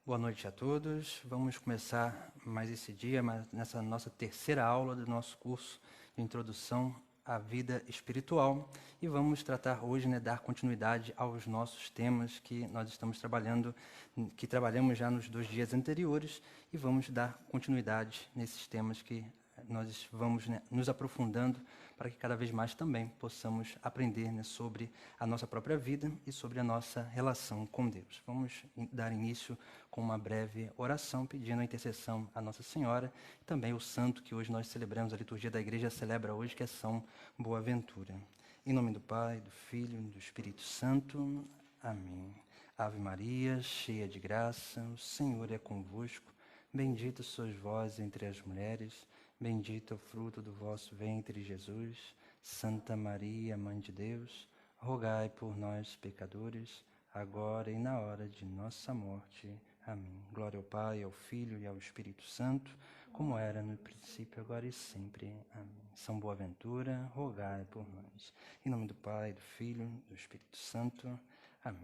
Boa noite a todos. Vamos começar mais esse dia, nessa nossa terceira aula do nosso curso de Introdução à Vida Espiritual. E vamos tratar hoje, dar continuidade aos nossos temas que nós estamos trabalhando, que trabalhamos já nos 2 dias anteriores, e vamos dar continuidade nesses temas que nós vamos nos aprofundando para que cada vez mais também possamos aprender sobre a nossa própria vida e sobre a nossa relação com Deus. Vamos dar início com uma breve oração, pedindo a intercessão à Nossa Senhora, e também o santo que hoje nós celebramos, a liturgia da igreja celebra hoje, que é São Boaventura. Em nome do Pai, do Filho e do Espírito Santo. Amém. Ave Maria, cheia de graça, o Senhor é convosco. Bendita sois vós entre as mulheres, bendito é o fruto do vosso ventre, Jesus. Santa Maria, Mãe de Deus, rogai por nós, pecadores, agora e na hora de nossa morte. Amém. Glória ao Pai, ao Filho e ao Espírito Santo, como era no princípio, agora e sempre. Amém. São Boaventura, rogai por nós. Em nome do Pai, do Filho e do Espírito Santo. Amém.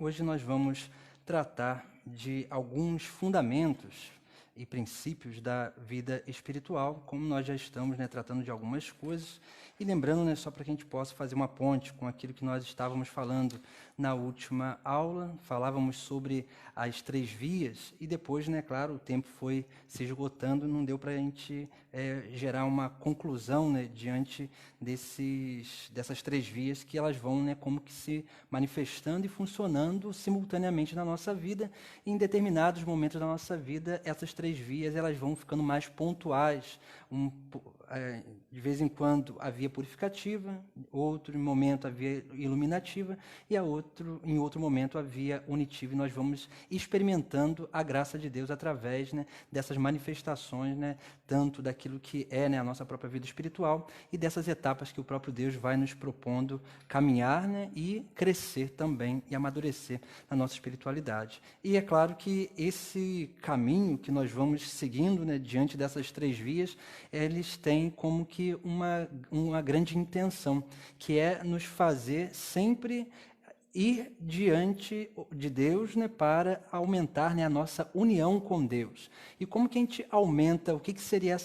Hoje nós vamos tratar de alguns fundamentos e princípios da vida espiritual, como nós já estamos tratando de algumas coisas, e lembrando, só para que a gente possa fazer uma ponte com aquilo que nós estávamos falando na última aula, falávamos sobre as 3 vias, e depois, claro, o tempo foi se esgotando, não deu para a gente gerar uma conclusão diante dessas 3 vias, que elas vão como que se manifestando e funcionando simultaneamente na nossa vida, e em determinados momentos da nossa vida, essas 3 vias elas vão ficando mais pontuais. De vez em quando a via purificativa, outro momento a via iluminativa, e em outro momento a via unitiva, e nós vamos experimentando a graça de Deus através dessas manifestações, tanto daquilo que é a nossa própria vida espiritual, e dessas etapas que o próprio Deus vai nos propondo caminhar e crescer também e amadurecer na nossa espiritualidade. E é claro que esse caminho que nós vamos seguindo diante dessas 3 vias, eles têm como que uma grande intenção, que é nos fazer sempre ir diante de Deus para aumentar a nossa união com Deus. E como que a gente aumenta, o que seria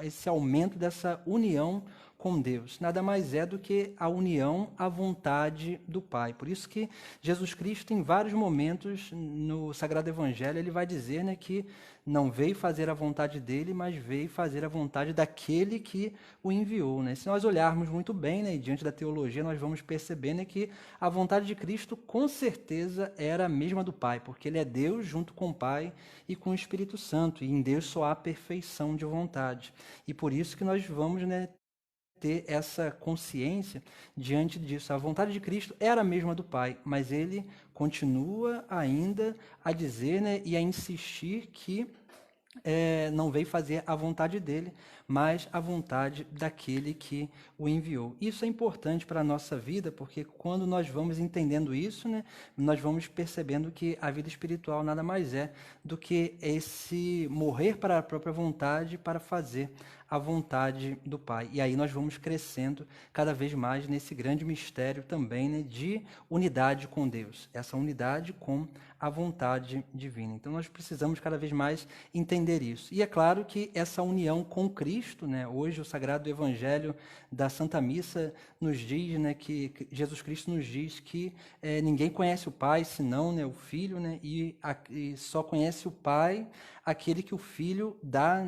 esse aumento dessa união com Deus? Nada mais é do que a união à vontade do Pai. Por isso que Jesus Cristo, em vários momentos no Sagrado Evangelho, ele vai dizer que não veio fazer a vontade dele, mas veio fazer a vontade daquele que o enviou. Se nós olharmos muito bem, e diante da teologia, nós vamos perceber que a vontade de Cristo, com certeza, era a mesma do Pai, porque ele é Deus junto com o Pai e com o Espírito Santo, e em Deus só há perfeição de vontade. E por isso que nós vamos ter essa consciência diante disso. A vontade de Cristo era a mesma do Pai, mas ele continua ainda a dizer e a insistir que não veio fazer a vontade dele, mas a vontade daquele que o enviou. Isso é importante para a nossa vida, porque quando nós vamos entendendo isso, nós vamos percebendo que a vida espiritual nada mais é do que esse morrer para a própria vontade para fazer a vontade do Pai. E aí nós vamos crescendo cada vez mais nesse grande mistério também de unidade com Deus, essa unidade com a vontade divina. Então nós precisamos cada vez mais entender isso. E é claro que essa união com Cristo, hoje o Sagrado Evangelho da Santa Missa nos diz, que Jesus Cristo nos diz que ninguém conhece o Pai senão o Filho, e só conhece o Pai aquele que o Filho dá,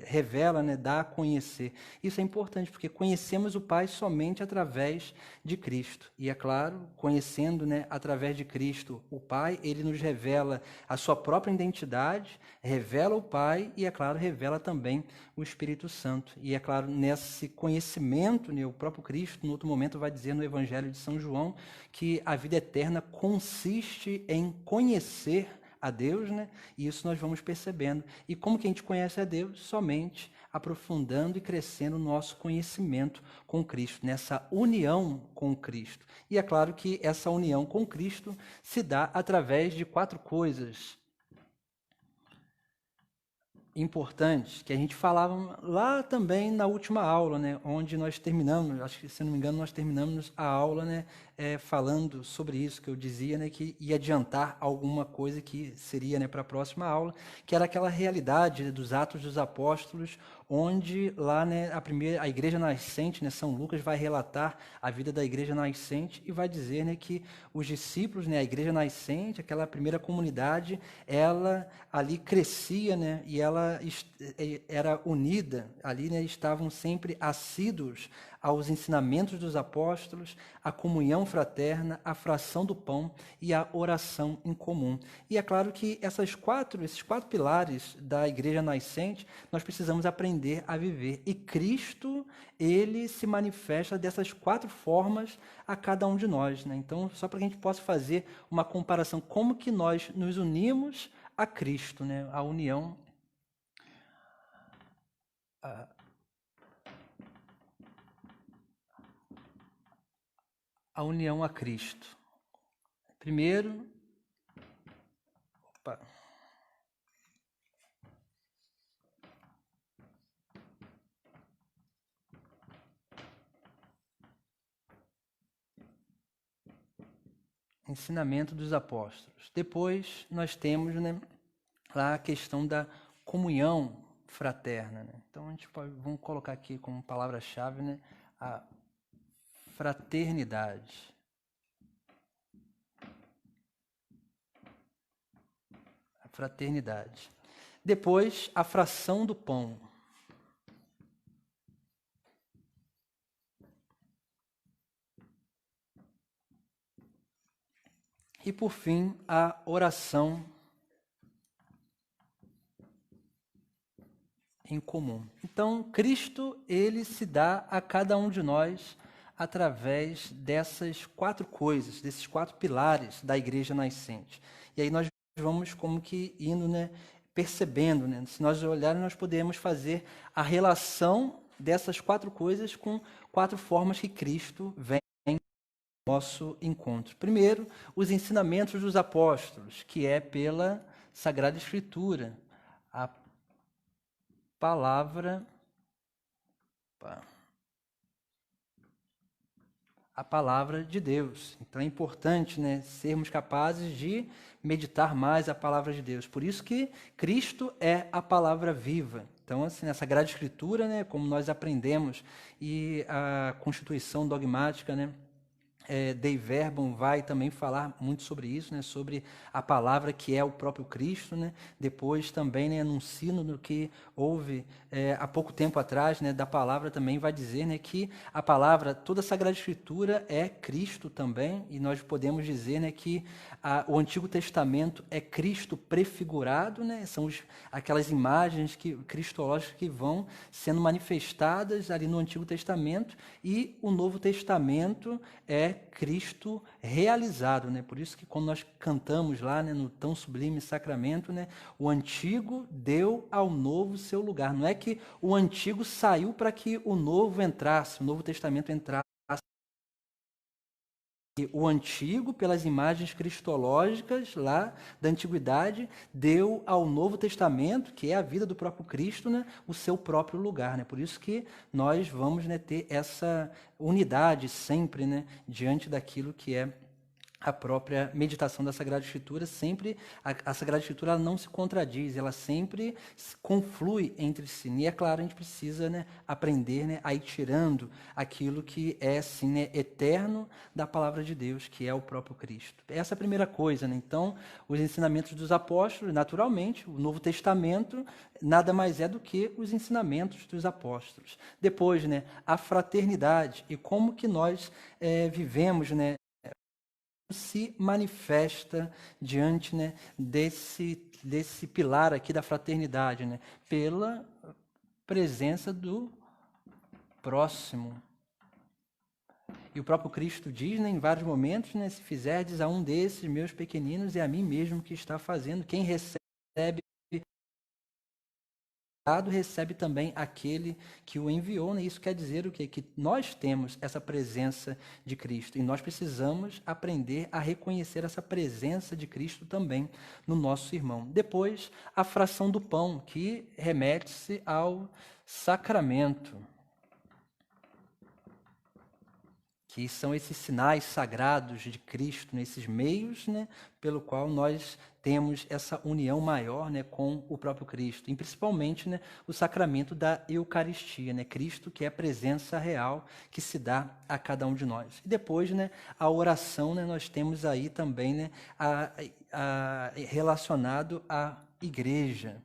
revela, dá a conhecer. Isso é importante, porque conhecemos o Pai somente através de Cristo. E é claro, conhecendo através de Cristo o Pai, ele nos revela a sua própria identidade, revela o Pai e, é claro, revela também o Espírito Santo. E, é claro, nesse conhecimento, o próprio Cristo, no outro momento, vai dizer no Evangelho de São João que a vida eterna consiste em conhecer a Deus, e isso nós vamos percebendo. E como que a gente conhece a Deus? Somente aprofundando e crescendo o nosso conhecimento com Cristo, nessa união com Cristo. E é claro que essa união com Cristo se dá através de 4 coisas importantes que a gente falava lá também na última aula, onde nós terminamos, acho que, se não me engano, nós terminamos a aula falando sobre isso, que eu dizia, né, que ia adiantar alguma coisa que seria, né, para a próxima aula, que era aquela realidade dos Atos dos Apóstolos, onde lá, né, a igreja nascente, né, São Lucas vai relatar a vida da igreja nascente e vai dizer, né, que os discípulos, né, a igreja nascente, aquela primeira comunidade, ela ali crescia, né, e ela era unida, ali, né, estavam sempre assíduos aos ensinamentos dos apóstolos, a comunhão fraterna, a fração do pão e a oração em comum. E é claro que esses quatro pilares da igreja nascente, nós precisamos aprender a viver. E Cristo, ele se manifesta dessas quatro formas a cada um de nós, né? Então, só para que a gente possa fazer uma comparação, como que nós nos unimos a Cristo, né? A união a Cristo. Primeiro, ensinamento dos apóstolos. Depois, nós temos, né, lá a questão da comunhão fraterna, né? Então, vamos colocar aqui como palavra-chave, né, a fraternidade. A fraternidade. Depois, a fração do pão. E, por fim, a oração em comum. Então, Cristo, ele se dá a cada um de nós através dessas quatro coisas, desses quatro pilares da igreja nascente. E aí nós vamos como que indo, né, percebendo, né? Se nós olharmos, nós podemos fazer a relação dessas quatro coisas com quatro formas que Cristo vem ao nosso encontro. Primeiro, os ensinamentos dos apóstolos, que é pela Sagrada Escritura, a palavra de Deus. Então é importante, né, sermos capazes de meditar mais a palavra de Deus. Por isso que Cristo é a palavra viva. Então, assim, essa Sagrada Escritura, né, como nós aprendemos, e a Constituição dogmática, né, Dei Verbum vai também falar muito sobre isso, né, sobre a palavra que é o próprio Cristo, né. Depois também, né, num sínodo que houve há pouco tempo atrás, né, da palavra também vai dizer, né, que a palavra, toda a Sagrada Escritura é Cristo também, e nós podemos dizer, né, que o Antigo Testamento é Cristo prefigurado, né, são aquelas imagens cristológicas que vão sendo manifestadas ali no Antigo Testamento, e o Novo Testamento é Cristo realizado, né? Por isso que quando nós cantamos lá, né, no tão sublime sacramento, né, o antigo deu ao novo seu lugar. Não é que o antigo saiu para que o novo entrasse, o Novo Testamento entrasse. E o antigo, pelas imagens cristológicas lá da antiguidade, deu ao Novo Testamento, que é a vida do próprio Cristo, né, o seu próprio lugar, né? Por isso que nós vamos, né, ter essa unidade sempre, né, diante daquilo que é a própria meditação da Sagrada Escritura. Sempre a Sagrada Escritura ela não se contradiz, ela sempre conflui entre si. E é claro, a gente precisa, né, aprender, né, a ir tirando aquilo que é assim, né, eterno da palavra de Deus, que é o próprio Cristo. Essa é a primeira coisa, né? Então, os ensinamentos dos apóstolos, naturalmente, o Novo Testamento nada mais é do que os ensinamentos dos apóstolos. Depois, né, a fraternidade e como que nós vivemos, né, se manifesta diante, né, desse pilar aqui da fraternidade, né, pela presença do próximo. E o próprio Cristo diz, né, em vários momentos, né, se fizerdes a um desses meus pequeninos, é a mim mesmo que está fazendo. Quem recebe recebe também aquele que o enviou, né? Isso quer dizer o quê? Que nós temos essa presença de Cristo e nós precisamos aprender a reconhecer essa presença de Cristo também no nosso irmão. Depois, a fração do pão, que remete-se ao sacramento, que são esses sinais sagrados de Cristo, nesses meios, né, pelo qual nós temos essa união maior, né, com o próprio Cristo, e principalmente, né, o sacramento da Eucaristia, né, Cristo que é a presença real que se dá a cada um de nós. E depois, né, a oração, né, nós temos aí também, né, relacionado à igreja,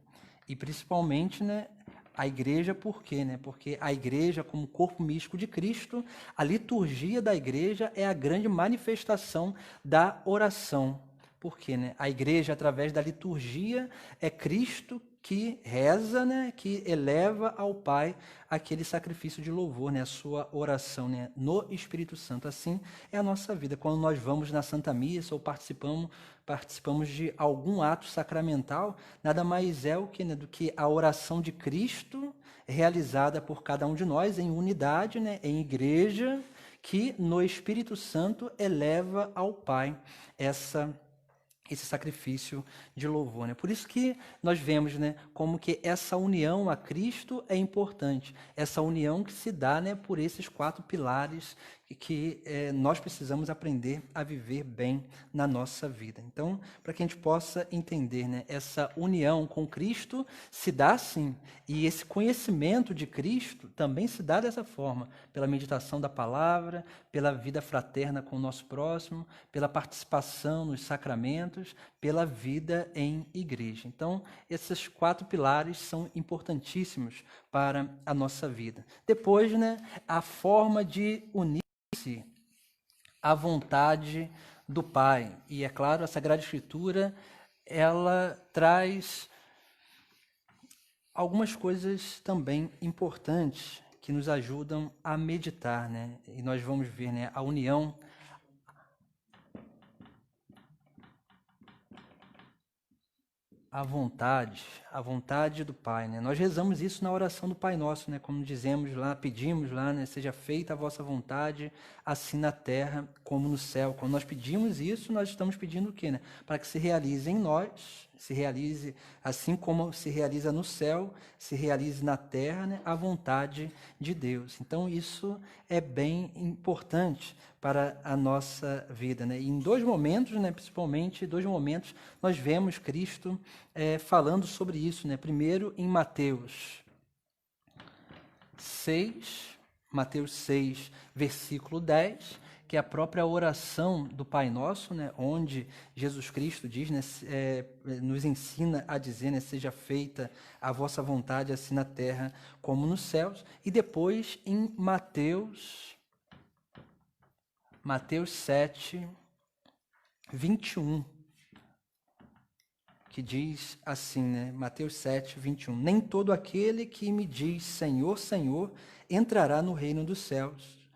e principalmente, né, a igreja por quê? Né? Porque a igreja, como corpo místico de Cristo, a liturgia da igreja é a grande manifestação da oração. Por quê? Né? A igreja, através da liturgia, é Cristo que reza, né? Que eleva ao Pai aquele sacrifício de louvor, né? A sua oração, né? No Espírito Santo. Assim é a nossa vida. Quando nós vamos na Santa Missa ou participamos de algum ato sacramental, nada mais é o que, né, do que a oração de Cristo realizada por cada um de nós em unidade, né, em igreja, que no Espírito Santo eleva ao Pai esse sacrifício de louvor, né? Por isso que nós vemos, né, como que essa união a Cristo é importante, essa união que se dá, né, por esses 4 pilares que nós precisamos aprender a viver bem na nossa vida. Então, para que a gente possa entender, né, essa união com Cristo se dá assim, e esse conhecimento de Cristo também se dá dessa forma, pela meditação da palavra, pela vida fraterna com o nosso próximo, pela participação nos sacramentos, pela vida em igreja. Então, esses 4 pilares são importantíssimos para a nossa vida. Depois, né, a forma de unir a vontade do Pai. E, é claro, a Sagrada Escritura, ela traz algumas coisas também importantes que nos ajudam a meditar, né? E nós vamos ver, né, a união a vontade do Pai, né? Nós rezamos isso na oração do Pai Nosso, né? Como dizemos lá, pedimos lá, né? Seja feita a vossa vontade, assim na terra como no céu. Quando nós pedimos isso, nós estamos pedindo o quê, né? Para que se realize em nós, se realize assim como se realiza no céu, se realize na terra, né? A vontade de Deus. Então, isso é bem importante para a nossa vida, né? E em 2 momentos, né, principalmente 2 momentos, nós vemos Cristo falando sobre isso, né? Primeiro em Mateus 6, versículo 10, que é a própria oração do Pai Nosso, né? Onde Jesus Cristo diz, né, nos ensina a dizer, né, seja feita a vossa vontade, assim na terra como nos céus. E depois em Mateus 7, 21, que diz assim, né? Mateus 7, 21. Nem todo aquele que me diz Senhor, Senhor, entrará no reino dos céus,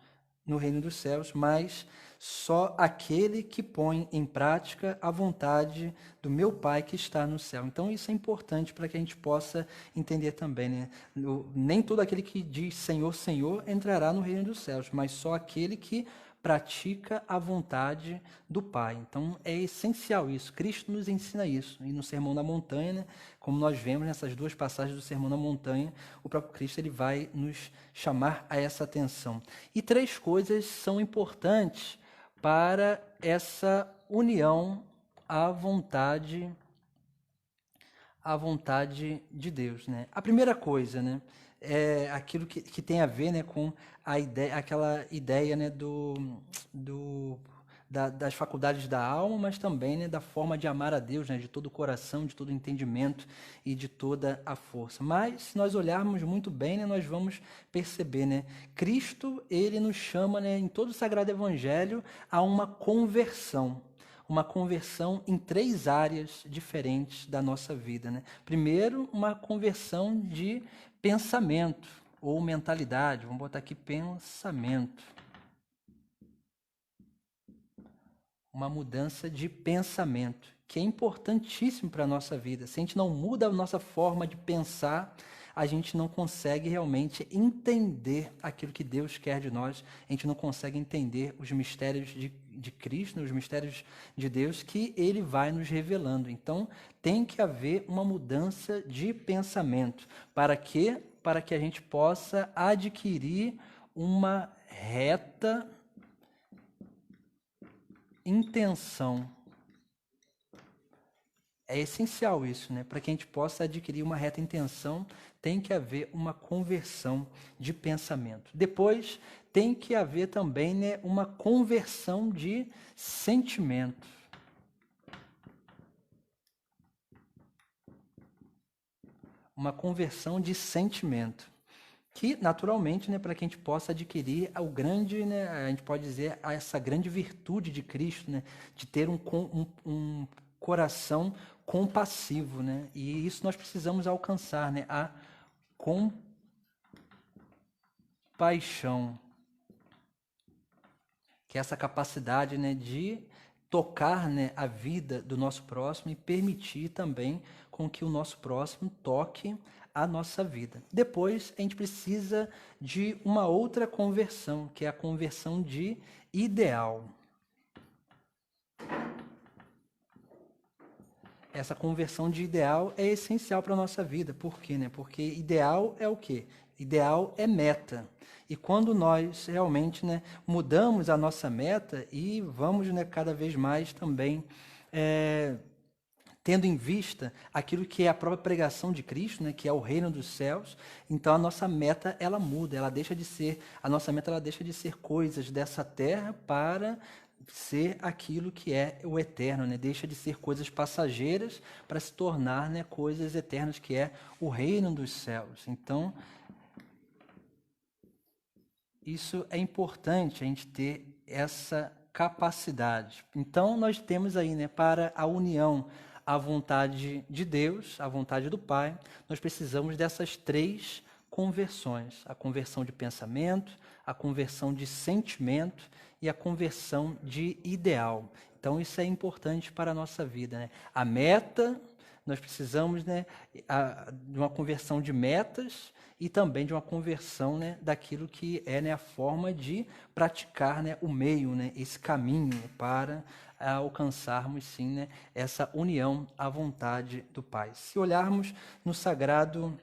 mas só aquele que põe em prática a vontade do meu Pai que está no céu. Então, isso é importante para que a gente possa entender também, né? Nem todo aquele que diz Senhor, Senhor, entrará no reino dos céus, mas só aquele que pratica a vontade do Pai. Então, é essencial isso. Cristo nos ensina isso. E no Sermão da Montanha, né, como nós vemos nessas 2 passagens do Sermão da Montanha, o próprio Cristo ele vai nos chamar a essa atenção. E 3 coisas são importantes para essa união à vontade de Deus, né? A primeira coisa, né, é aquilo que tem a ver, né, com a ideia, aquela ideia, né, das faculdades da alma, mas também, né, da forma de amar a Deus, né, de todo o coração, de todo o entendimento e de toda a força. Mas, se nós olharmos muito bem, né, nós vamos perceber, né, Cristo, ele nos chama, né, em todo o Sagrado Evangelho a uma conversão em 3 áreas diferentes da nossa vida, né? Primeiro, uma conversão de pensamento ou mentalidade. Vamos botar aqui pensamento. Uma mudança de pensamento, que é importantíssimo para a nossa vida. Se a gente não muda a nossa forma de pensar, a gente não consegue realmente entender aquilo que Deus quer de nós, a gente não consegue entender os mistérios de Cristo, os mistérios de Deus que Ele vai nos revelando. Então, tem que haver uma mudança de pensamento. Para quê? Para que a gente possa adquirir uma reta intenção. É essencial isso, né? Para que a gente possa adquirir uma reta intenção, tem que haver uma conversão de pensamento. Depois, tem que haver também, né, uma conversão de sentimento. Uma conversão de sentimento. Que, naturalmente, né, para que a gente possa adquirir o grande, né, a gente pode dizer, essa grande virtude de Cristo, né, de ter um coração compassivo, né, e isso nós precisamos alcançar, né, a compaixão, que é essa capacidade, né, de tocar, né, a vida do nosso próximo e permitir também com que o nosso próximo toque a nossa vida. Depois, a gente precisa de uma outra conversão, que é a conversão de ideal. Essa conversão de ideal é essencial para a nossa vida. Por quê? Né? Porque ideal é o quê? Ideal é meta. E quando nós realmente, né, mudamos a nossa meta e vamos, né, cada vez mais também tendo em vista aquilo que é a própria pregação de Cristo, né, que é o reino dos céus, então a nossa meta ela muda, ela deixa de ser, a nossa meta ela deixa de ser coisas dessa terra para ser aquilo que é o eterno, né? Deixa de ser coisas passageiras para se tornar, né, coisas eternas, que é o reino dos céus. Então, isso é importante a gente ter essa capacidade. Então, nós temos aí, né, para a união à vontade de Deus, à vontade do Pai, nós precisamos dessas três conversões: a conversão de pensamento, a conversão de sentimento e a conversão de ideal. Então, isso é importante para a nossa vida, né? A meta, nós precisamos, né, de uma conversão de metas e também de uma conversão, né, daquilo que é, né, a forma de praticar, né, o meio, né, esse caminho para alcançarmos, sim, né, essa união à vontade do Pai. Se olharmos no Sagrado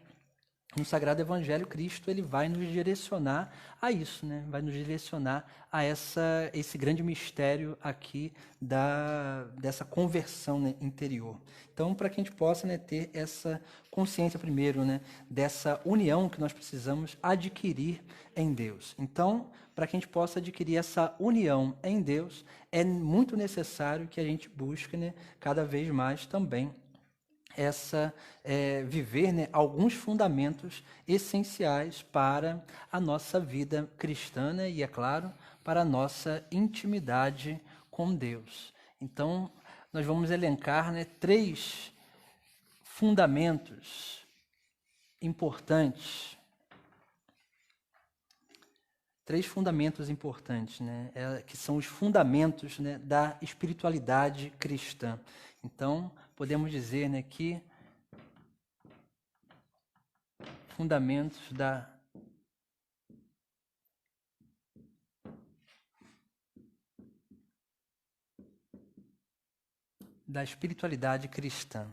Evangelho, Cristo ele vai nos direcionar a isso, né? Vai nos direcionar a esse grande mistério aqui dessa conversão, né, interior. Então, para que a gente possa, né, ter essa consciência primeiro, né, dessa união que nós precisamos adquirir em Deus. Então, para que a gente possa adquirir essa união em Deus, é muito necessário que a gente busque, né, cada vez mais também viver, né, alguns fundamentos essenciais para a nossa vida cristã, né, e, é claro, para a nossa intimidade com Deus. Então, nós vamos elencar, né, três fundamentos importantes. Três fundamentos importantes, né, que são os fundamentos, né, da espiritualidade cristã. Então, podemos dizer, né, que fundamentos da espiritualidade cristã.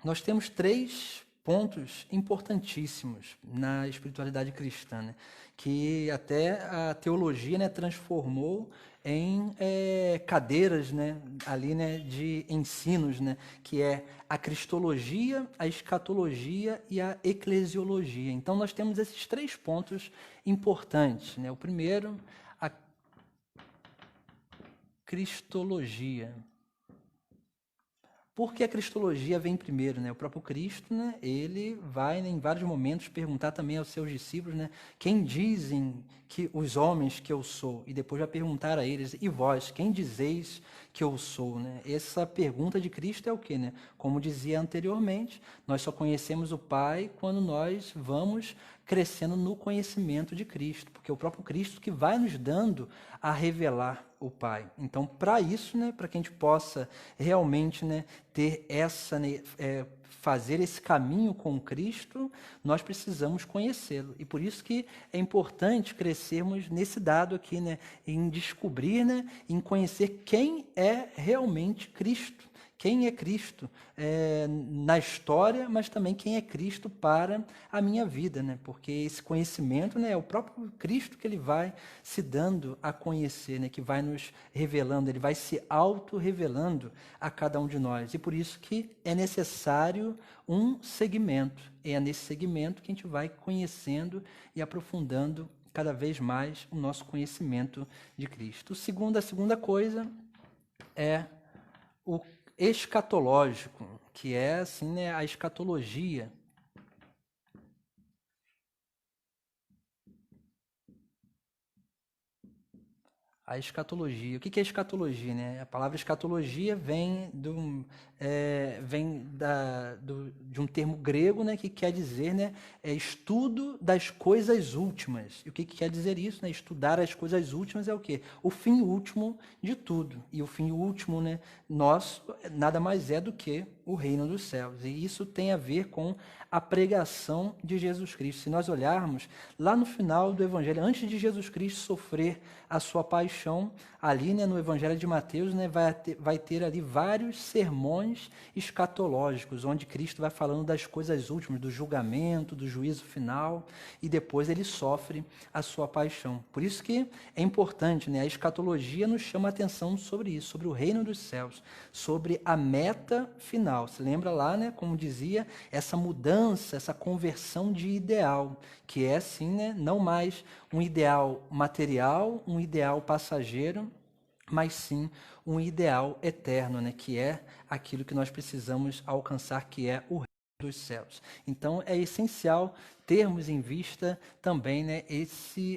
Nós temos três pontos importantíssimos na espiritualidade cristã, né, que até a teologia, né, transformou em cadeiras, né, ali, né, de ensinos, né, que é a cristologia, a escatologia e a eclesiologia. Então, nós temos esses três pontos importantes, né? O primeiro, a cristologia. Porque a cristologia vem primeiro, né? O próprio Cristo, né, ele vai, né, em vários momentos perguntar também aos seus discípulos, né, quem dizem que os homens que eu sou? E depois vai perguntar a eles, e vós, quem dizeis que eu sou? Né? Essa pergunta de Cristo é o quê? Né? Como dizia anteriormente, nós só conhecemos o Pai quando nós vamos crescendo no conhecimento de Cristo, porque é o próprio Cristo que vai nos dando a revelar o Pai. Então, para isso, né, para que a gente possa realmente, né, ter fazer esse caminho com Cristo, nós precisamos conhecê-lo. E por isso que é importante crescermos nesse dado aqui, né, em descobrir, né, em conhecer quem é realmente Cristo, quem é Cristo na história, mas também quem é Cristo para a minha vida, né? Porque esse conhecimento, né, é o próprio Cristo que ele vai se dando a conhecer, né, que vai nos revelando, ele vai se auto-revelando a cada um de nós. E por isso que é necessário um segmento. É nesse segmento que a gente vai conhecendo e aprofundando cada vez mais o nosso conhecimento de Cristo. A segunda coisa é o escatológico, que é assim, né, a escatologia. A escatologia. O que é escatologia? Né? A palavra escatologia vem, de um termo grego, né, que quer dizer, né, estudo das coisas últimas. E o que quer dizer isso? Né? Estudar as coisas últimas é o quê? O fim último de tudo. E o fim último, né, nosso nada mais é do que o reino dos céus. E isso tem a ver com a pregação de Jesus Cristo. Se nós olharmos lá no final do Evangelho, antes de Jesus Cristo sofrer a sua paixão, ali, né, no Evangelho de Mateus, né, vai ter ali vários sermões escatológicos, onde Cristo vai falando das coisas últimas, do julgamento, do juízo final, e depois ele sofre a sua paixão. Por isso que é importante, né, a escatologia nos chama a atenção sobre isso, sobre o reino dos céus, sobre a meta final. Se lembra lá, né, como dizia, essa mudança, essa conversão de ideal, que é assim, né, não mais um ideal material, um ideal passageiro, mas sim um ideal eterno, né, que é aquilo que nós precisamos alcançar, que é o reino dos céus. Então é essencial termos em vista também, né,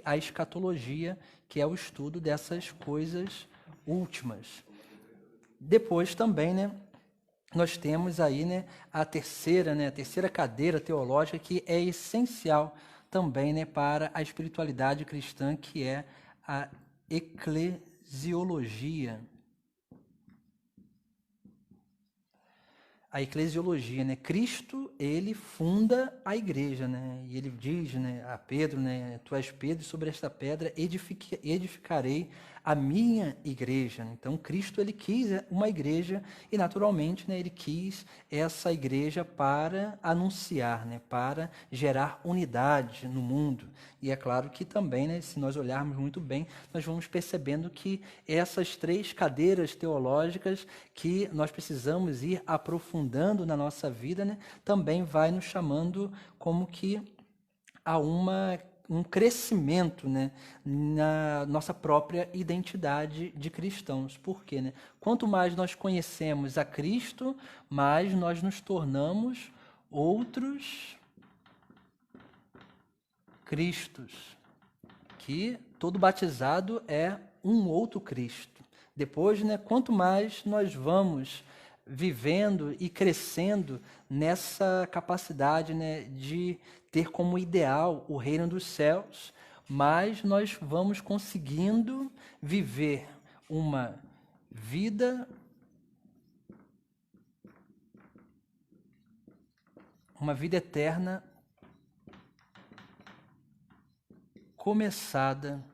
a escatologia, que é o estudo dessas coisas últimas. Depois também, né, nós temos aí, né, a terceira cadeira teológica, que é essencial também, né, para a espiritualidade cristã, que é a eclesiologia. A eclesiologia, né? Cristo, ele funda a igreja, né? E ele diz, né, a Pedro, né, tu és Pedro, e sobre esta pedra edificarei a minha igreja. Então, Cristo, ele quis uma igreja e, naturalmente, né, ele quis essa igreja para anunciar, né, para gerar unidade no mundo. E é claro que também, né, se nós olharmos muito bem, nós vamos percebendo que essas três cadeiras teológicas que nós precisamos ir aprofundando na nossa vida, né, também vai nos chamando como que a um crescimento, né, na nossa própria identidade de cristãos. Por quê? Né? Quanto mais nós conhecemos a Cristo, mais nós nos tornamos outros Cristos, que todo batizado é um outro Cristo. Depois, né, quanto mais nós vamos vivendo e crescendo nessa capacidade, né, de ter como ideal o reino dos céus, mais nós vamos conseguindo viver uma vida eterna começada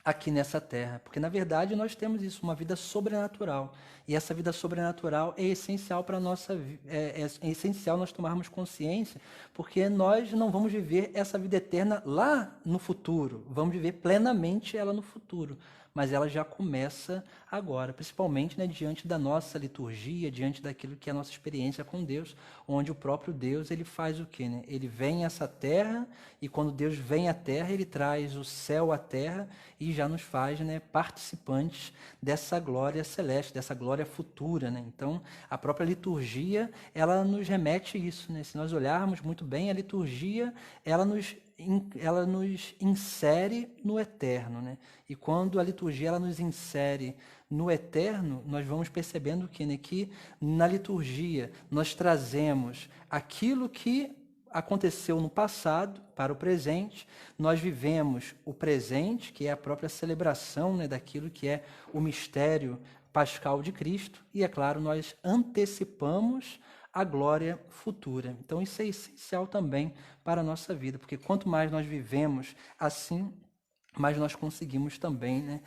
aqui nessa terra, porque na verdade nós temos isso, uma vida sobrenatural, e essa vida sobrenatural é essencial para a nossa é essencial nós tomarmos consciência, porque nós não vamos viver essa vida eterna lá no futuro, vamos viver plenamente ela no futuro, mas ela já começa agora, principalmente, né, diante da nossa liturgia, diante daquilo que é a nossa experiência com Deus, onde o próprio Deus, ele faz o quê? Né? Ele vem a essa terra, e quando Deus vem à terra, ele traz o céu à terra e já nos faz, né, participantes dessa glória celeste, dessa glória futura. Né? Então, a própria liturgia, ela nos remete a isso. Né? Se nós olharmos muito bem, a liturgia, ela nos insere no eterno, né? E quando a liturgia ela nos insere no eterno, nós vamos percebendo que, né, que na liturgia nós trazemos aquilo que aconteceu no passado para o presente, nós vivemos o presente, que é a própria celebração, né, daquilo que é o mistério pascal de Cristo, e, é claro, nós antecipamos a glória futura. Então, isso é essencial também para a nossa vida, porque quanto mais nós vivemos assim, mas nós conseguimos também, né,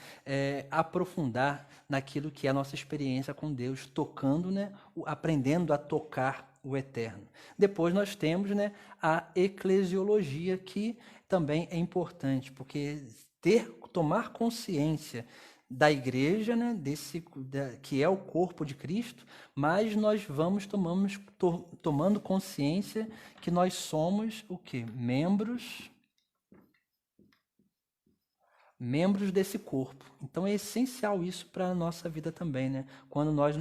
aprofundar naquilo que é a nossa experiência com Deus, tocando, né, aprendendo a tocar o eterno. Depois nós temos, né, a eclesiologia, que também é importante, porque tomar consciência da igreja, né, que é o corpo de Cristo, mas nós vamos tomando consciência que nós somos o quê? Membros desse corpo. Então é essencial isso para a nossa vida também, né? Quando nós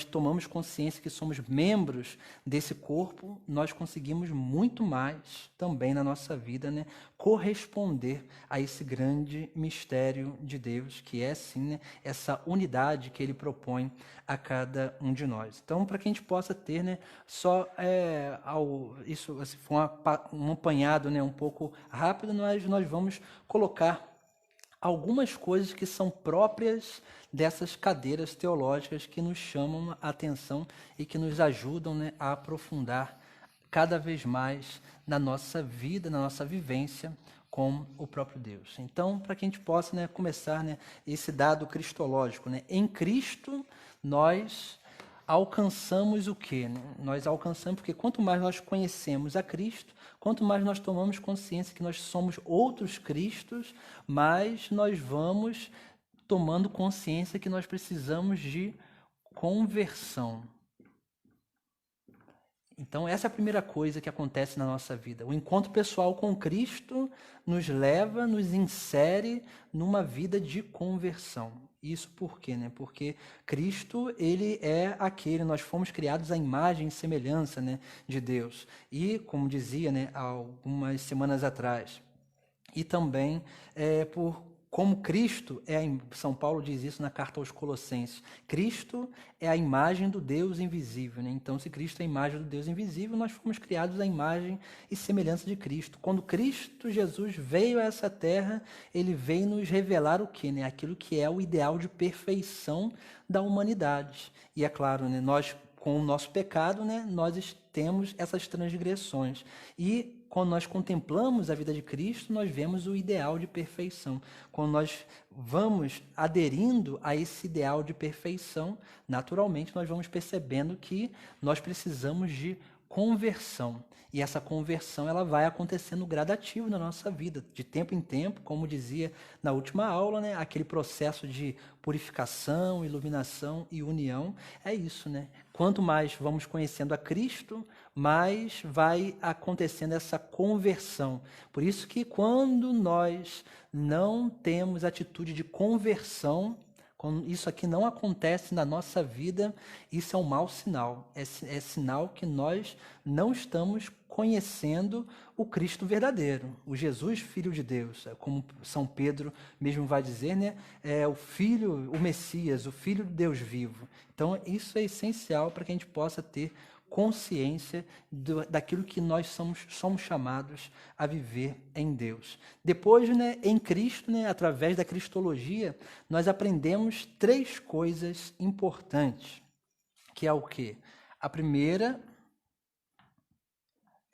tomamos consciência que somos membros desse corpo, nós conseguimos muito mais também na nossa vida, né, corresponder a esse grande mistério de Deus, que é sim, né, essa unidade que ele propõe a cada um de nós. Então, para que a gente possa ter, né, isso assim, foi um apanhado, né, um pouco rápido, nós vamos colocar algumas coisas que são próprias dessas cadeiras teológicas que nos chamam a atenção e que nos ajudam, né, a aprofundar cada vez mais na nossa vida, na nossa vivência com o próprio Deus. Então, para que a gente possa, né, começar, né, esse dado cristológico, né, em Cristo nós alcançamos o quê? Nós alcançamos porque quanto mais nós conhecemos a Cristo, quanto mais nós tomamos consciência que nós somos outros Cristos, mais nós vamos tomando consciência que nós precisamos de conversão. Então, essa é a primeira coisa que acontece na nossa vida. O encontro pessoal com Cristo nos leva, nos insere numa vida de conversão. Isso por quê? Né? Porque Cristo, ele é aquele, nós fomos criados à imagem e semelhança, né, de Deus. E, como dizia, né, há algumas semanas atrás, e também como Cristo São Paulo diz isso na carta aos Colossenses, Cristo é a imagem do Deus invisível, né? Então, se Cristo é a imagem do Deus invisível, nós fomos criados à imagem e semelhança de Cristo. Quando Cristo Jesus veio a essa terra, ele veio nos revelar o quê? Né? Aquilo que é o ideal de perfeição da humanidade. E é claro, né, nós, com o nosso pecado, né, nós temos essas transgressões. E quando nós contemplamos a vida de Cristo, nós vemos o ideal de perfeição. Quando nós vamos aderindo a esse ideal de perfeição, naturalmente nós vamos percebendo que nós precisamos de conversão. E essa conversão ela vai acontecendo gradativo na nossa vida, de tempo em tempo, como dizia na última aula, né? Aquele processo de purificação, iluminação e união. É isso, né? Quanto mais vamos conhecendo a Cristo, mais vai acontecendo essa conversão. Por isso que quando nós não temos atitude de conversão, quando isso aqui não acontece na nossa vida, isso é um mau sinal. É sinal que nós não estamos conhecendo o Cristo verdadeiro, o Jesus, Filho de Deus. Como São Pedro mesmo vai dizer, né? É o Filho, o Messias, o Filho de Deus vivo. Então, isso é essencial para que a gente possa ter consciência daquilo que nós somos chamados a viver em Deus. Depois, né, em Cristo, né, através da cristologia, nós aprendemos 3 coisas importantes, que é o quê? A primeira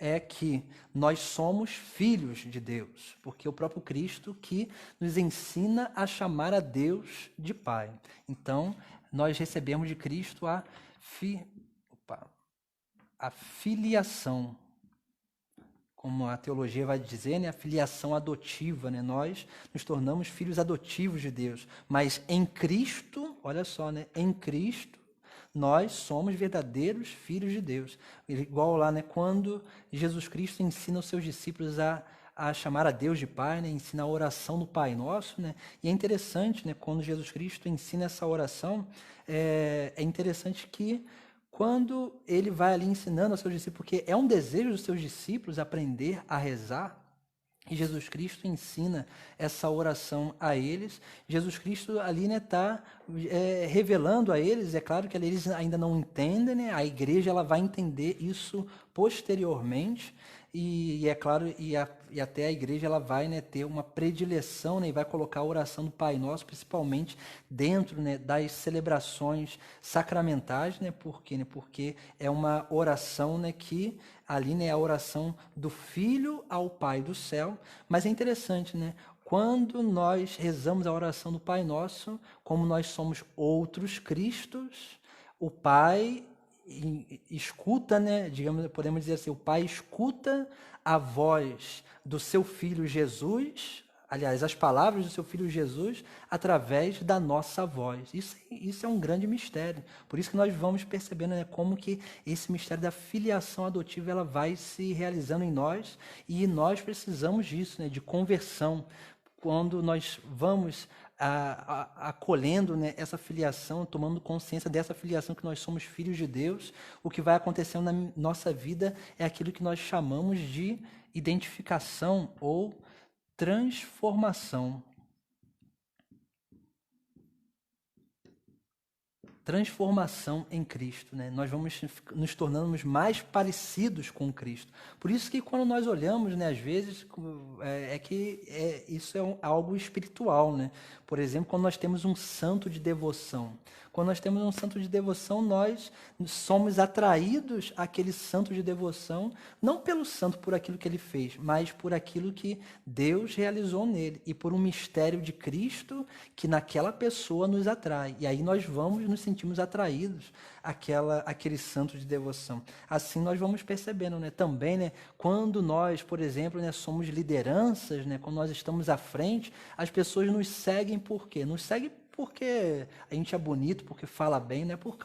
é que nós somos filhos de Deus, porque é o próprio Cristo que nos ensina a chamar a Deus de Pai. Então, nós recebemos de Cristo a filiação, como a teologia vai dizer, né? A filiação adotiva, né? Nós nos tornamos filhos adotivos de Deus, mas em Cristo, olha só, né? Em Cristo, nós somos verdadeiros filhos de Deus. Igual lá, né? Quando Jesus Cristo ensina os seus discípulos a chamar a Deus de Pai, né? Ensina a oração do Pai Nosso, né? E é interessante, né? Quando Jesus Cristo ensina essa oração, é interessante que quando ele vai ali ensinando aos seus discípulos, porque é um desejo dos seus discípulos aprender a rezar, e Jesus Cristo ensina essa oração a eles. Jesus Cristo ali está revelando a eles, é claro que eles ainda não entendem, né? A igreja ela vai entender isso posteriormente, e é claro, e até a igreja ela vai, né, ter uma predileção, né, e vai colocar a oração do Pai Nosso, principalmente dentro, né, das celebrações sacramentais, né, por quê? Né, porque é uma oração, né, que ali, né, é a oração do Filho ao Pai do céu, mas é interessante, né, quando nós rezamos a oração do Pai Nosso, como nós somos outros Cristos, o Pai escuta, né, digamos, podemos dizer assim, o Pai escuta a voz do seu Filho Jesus, aliás, as palavras do seu Filho Jesus, através da nossa voz. Isso é um grande mistério. Por isso que nós vamos percebendo, né, como que esse mistério da filiação adotiva ela vai se realizando em nós, e nós precisamos disso, né, de conversão. Quando nós vamos acolhendo, né, essa filiação, tomando consciência dessa filiação que nós somos filhos de Deus, o que vai acontecendo na nossa vida é aquilo que nós chamamos de identificação ou transformação. Transformação em Cristo, né? Nós vamos nos tornando mais parecidos com Cristo. Por isso que quando nós olhamos, né, às vezes, isso é algo espiritual, né? Por exemplo, quando nós temos um santo de devoção. Quando nós temos um santo de devoção, nós somos atraídos àquele santo de devoção, não pelo santo por aquilo que ele fez, mas por aquilo que Deus realizou nele e por um mistério de Cristo que naquela pessoa nos atrai. E aí nós vamos nos sentimos atraídos àquele santo de devoção. Assim nós vamos percebendo, né? Também, né, quando nós, por exemplo, né, somos lideranças, né, quando nós estamos à frente, as pessoas nos seguem por quê? Nos seguem porque a gente é bonito, porque fala bem, não é por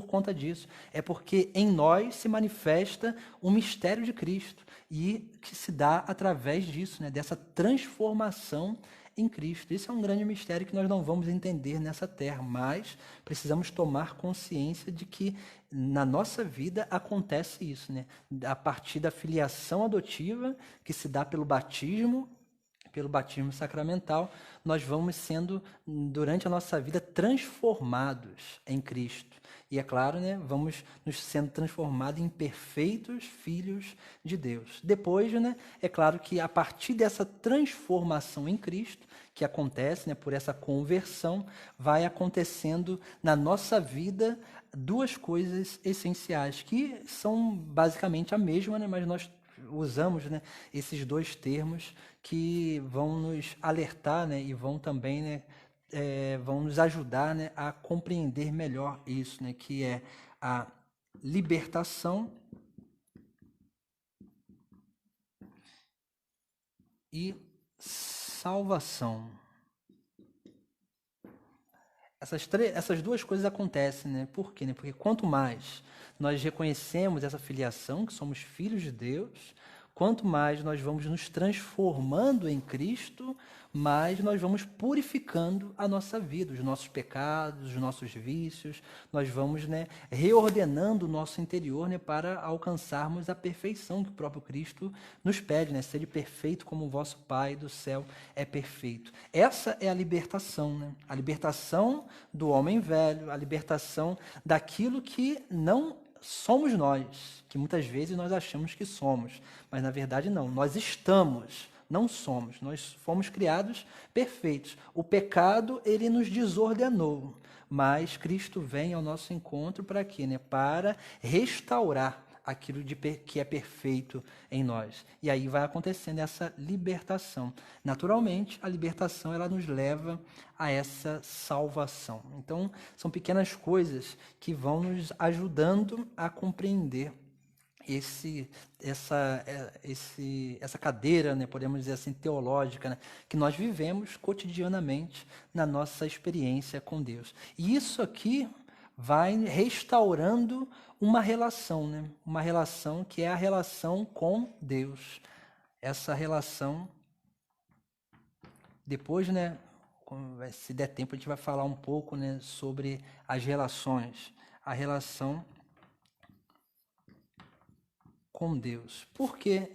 conta disso. É porque em nós se manifesta o mistério de Cristo e que se dá através disso, né, dessa transformação em Cristo. Isso é um grande mistério que nós não vamos entender nessa terra, mas precisamos tomar consciência de que na nossa vida acontece isso, né? A partir da filiação adotiva, que se dá pelo batismo sacramental, nós vamos sendo, durante a nossa vida, transformados em Cristo. E é claro, né, vamos nos sendo transformados em perfeitos filhos de Deus. Depois, né, é claro que a partir dessa transformação em Cristo, que acontece, né, por essa conversão, vai acontecendo na nossa vida duas coisas essenciais, que são basicamente a mesma, né, mas nós usamos, né, esses dois termos que vão nos alertar, né, e vão também, né, vão nos ajudar, né, a compreender melhor isso, né, que é a libertação e salvação. Essas duas coisas acontecem, né? Por quê? Né? Porque quanto mais nós reconhecemos essa filiação, que somos filhos de Deus, quanto mais nós vamos nos transformando em Cristo, mais nós vamos purificando a nossa vida, os nossos pecados, os nossos vícios, nós vamos, né, reordenando o nosso interior, né, para alcançarmos a perfeição que o próprio Cristo nos pede, né, ser perfeito como o vosso Pai do céu é perfeito. Essa é a libertação, né? A libertação do homem velho, a libertação daquilo que não somos nós, que muitas vezes nós achamos que somos, mas na verdade não, nós estamos, não somos, nós fomos criados perfeitos. O pecado, ele nos desordenou, mas Cristo vem ao nosso encontro para quê? Né? Para restaurar aquilo que é perfeito em nós. E aí vai acontecendo essa libertação. Naturalmente, a libertação ela nos leva a essa salvação. Então, são pequenas coisas que vão nos ajudando a compreender essa cadeira, né, podemos dizer assim, teológica, né, que nós vivemos cotidianamente na nossa experiência com Deus. E isso aqui vai restaurando uma relação, né? Uma relação que é a relação com Deus. Essa relação, depois, né, se der tempo, a gente vai falar um pouco, né, sobre as relações. A relação com Deus. Por que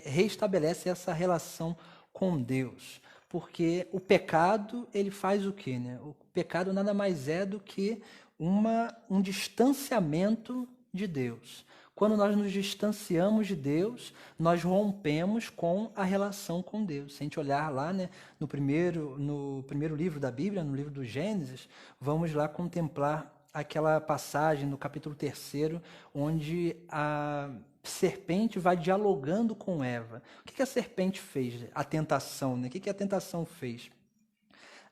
restabelece essa relação com Deus? Porque o pecado, ele faz o quê, né? O pecado nada mais é do que um distanciamento de Deus. Quando nós nos distanciamos de Deus, nós rompemos com a relação com Deus. Se a gente olhar lá, né, no primeiro livro da Bíblia, no livro do Gênesis, vamos lá contemplar aquela passagem no capítulo 3, onde a serpente vai dialogando com Eva. O que a serpente fez? A tentação, né? O que a tentação fez?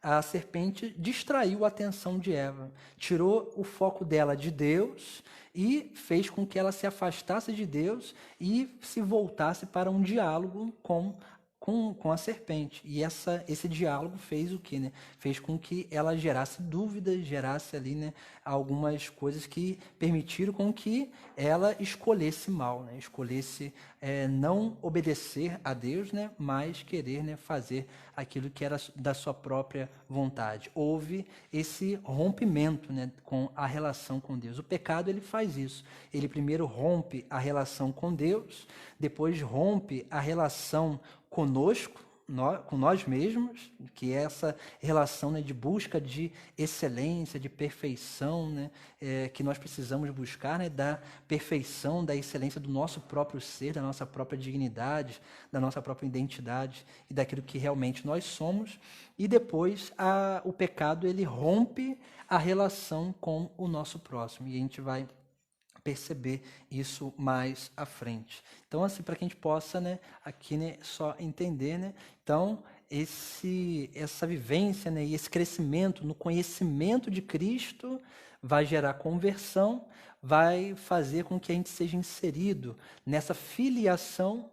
A serpente distraiu a atenção de Eva, tirou o foco dela de Deus e fez com que ela se afastasse de Deus e se voltasse para um diálogo com a serpente. E esse diálogo fez o quê, né? Fez com que ela gerasse dúvidas, gerasse ali, né, algumas coisas que permitiram com que ela escolhesse mal, né? Escolhesse não obedecer a Deus, né, mas querer, né, fazer aquilo que era da sua própria vontade. Houve esse rompimento, né, com a relação com Deus. O pecado, ele faz isso. Ele primeiro rompe a relação com Deus, depois rompe a relação conosco, com nós mesmos, que é essa relação, né, de busca de excelência, de perfeição, né, que nós precisamos buscar, né, da perfeição, da excelência do nosso próprio ser, da nossa própria dignidade, da nossa própria identidade e daquilo que realmente nós somos. E depois o pecado, ele rompe a relação com o nosso próximo, e a gente vai perceber isso mais à frente. Então, assim, para que a gente possa, né, aqui, né, só entender, né, então, essa vivência, né, e esse crescimento no conhecimento de Cristo vai gerar conversão, vai fazer com que a gente seja inserido nessa filiação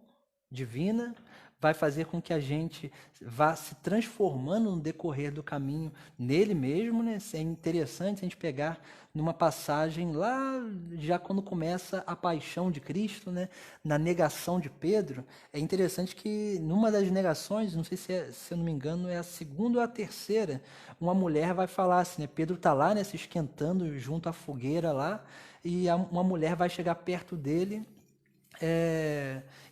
divina, vai fazer com que a gente vá se transformando no decorrer do caminho nele mesmo, né? É interessante a gente pegar numa passagem lá, já quando começa a paixão de Cristo, né? Na negação de Pedro. É interessante que numa das negações, não sei se eu não me engano, é a segunda ou a terceira, uma mulher vai falar assim, né? Pedro está lá, né, se esquentando junto à fogueira lá, e uma mulher vai chegar perto dele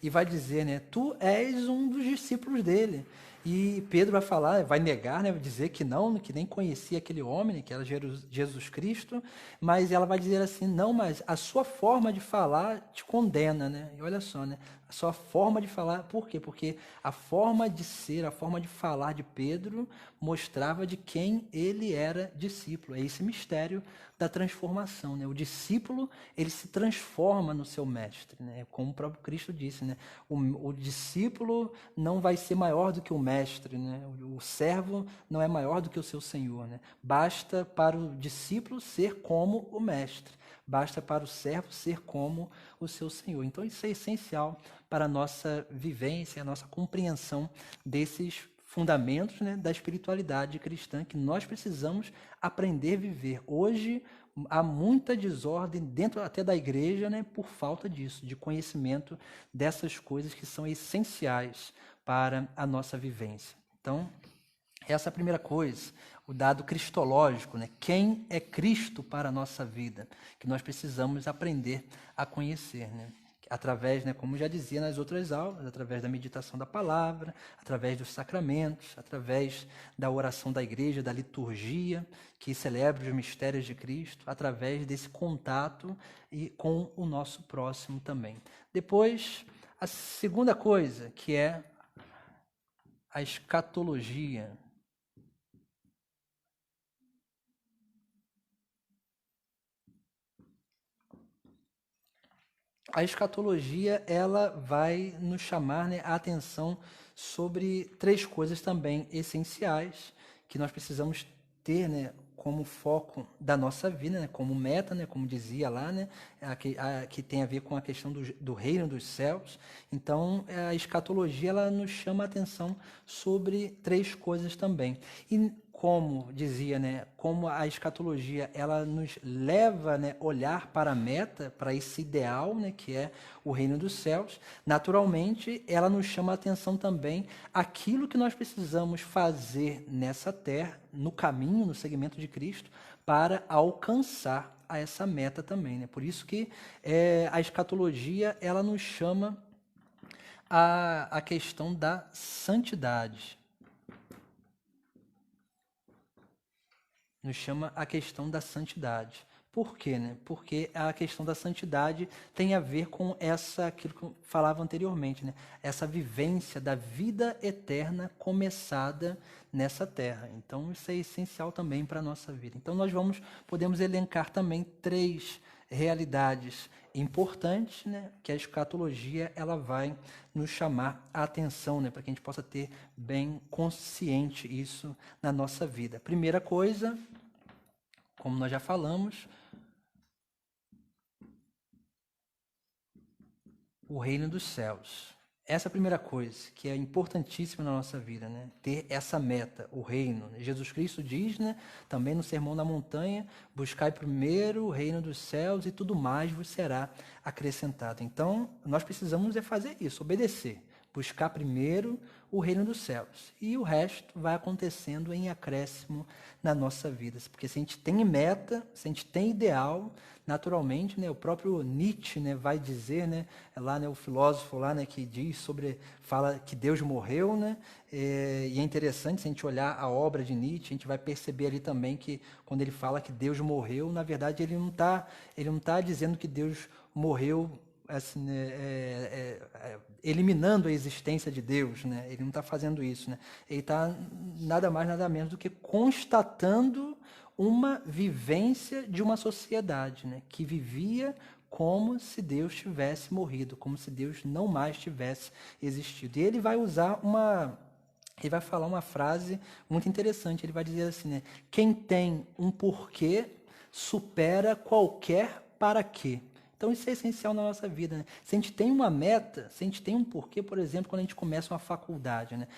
e vai dizer, né, tu és um dos discípulos dele. E Pedro vai falar, vai negar, né, vai dizer que não, que nem conhecia aquele homem, né, que era Jesus Cristo, mas ela vai dizer assim, não, mas a sua forma de falar te condena, né? E olha só, né, a sua forma de falar, por quê? Porque a forma de ser, a forma de falar de Pedro mostrava de quem ele era discípulo. É esse mistério da transformação, né? O discípulo, ele se transforma no seu mestre, né? Como o próprio Cristo disse, né? O discípulo não vai ser maior do que o mestre, né? O servo não é maior do que o seu senhor, né? Basta para o discípulo ser como o mestre, basta para o servo ser como o seu senhor. Então isso é essencial para a nossa vivência, a nossa compreensão desses fundamentos, né, da espiritualidade cristã que nós precisamos aprender a viver. Hoje há muita desordem dentro até da igreja, né, por falta disso, de conhecimento dessas coisas que são essenciais para a nossa vivência. Então, essa é a primeira coisa, o dado cristológico, né? Quem é Cristo para a nossa vida, que nós precisamos aprender a conhecer, né? Através, né, como já dizia nas outras aulas, através da meditação da palavra, através dos sacramentos, através da oração da igreja, da liturgia, que celebra os mistérios de Cristo, através desse contato e com o nosso próximo também. Depois, a segunda coisa, que é a escatologia. A escatologia, ela vai nos chamar, né, a atenção sobre três coisas também essenciais que nós precisamos ter, né, como foco da nossa vida, né, como meta, né, como dizia lá, né, que tem a ver com a questão do reino dos céus. Então, a escatologia, ela nos chama a atenção sobre três coisas também. E como dizia, né, como a escatologia, ela nos leva, né, olhar para a meta, para esse ideal, né, que é o reino dos céus, naturalmente ela nos chama a atenção também aquilo que nós precisamos fazer nessa terra, no caminho, no segmento de Cristo, para alcançar a essa meta também, né? Por isso que a escatologia, ela nos chama a questão da santidade. Nos chama a questão da santidade. Por quê, né? Porque a questão da santidade tem a ver com aquilo que eu falava anteriormente, né? Essa vivência da vida eterna começada nessa terra. Então, isso é essencial também para a nossa vida. Então, podemos elencar também 3 realidades importantes, né? Que a escatologia ela vai nos chamar a atenção, né? Para que a gente possa ter bem consciente isso na nossa vida. Primeira coisa, como nós já falamos, o reino dos céus. Essa é a primeira coisa que é importantíssima na nossa vida, né? Ter essa meta, o reino. Jesus Cristo diz, né, também no Sermão da Montanha, buscai primeiro o reino dos céus e tudo mais vos será acrescentado. Então, nós precisamos fazer isso, obedecer. Buscar primeiro o reino dos céus. E o resto vai acontecendo em acréscimo na nossa vida. Porque se a gente tem meta, se a gente tem ideal, naturalmente, né, o próprio Nietzsche, né, vai dizer, né, lá, né, o filósofo lá, né, que fala que Deus morreu, né, e é interessante se a gente olhar a obra de Nietzsche, a gente vai perceber ali também que quando ele fala que Deus morreu, na verdade ele não tá dizendo que Deus morreu assim, né, eliminando a existência de Deus, né? Ele não está fazendo isso, né? Ele está nada mais, nada menos do que constatando uma vivência de uma sociedade, né? Que vivia como se Deus tivesse morrido, como se Deus não mais tivesse existido. E ele vai falar uma frase muito interessante. Ele vai dizer assim, né? Quem tem um porquê supera qualquer para quê. Então, isso é essencial na nossa vida, né? Se a gente tem uma meta, se a gente tem um porquê, por exemplo, quando a gente começa uma faculdade, né?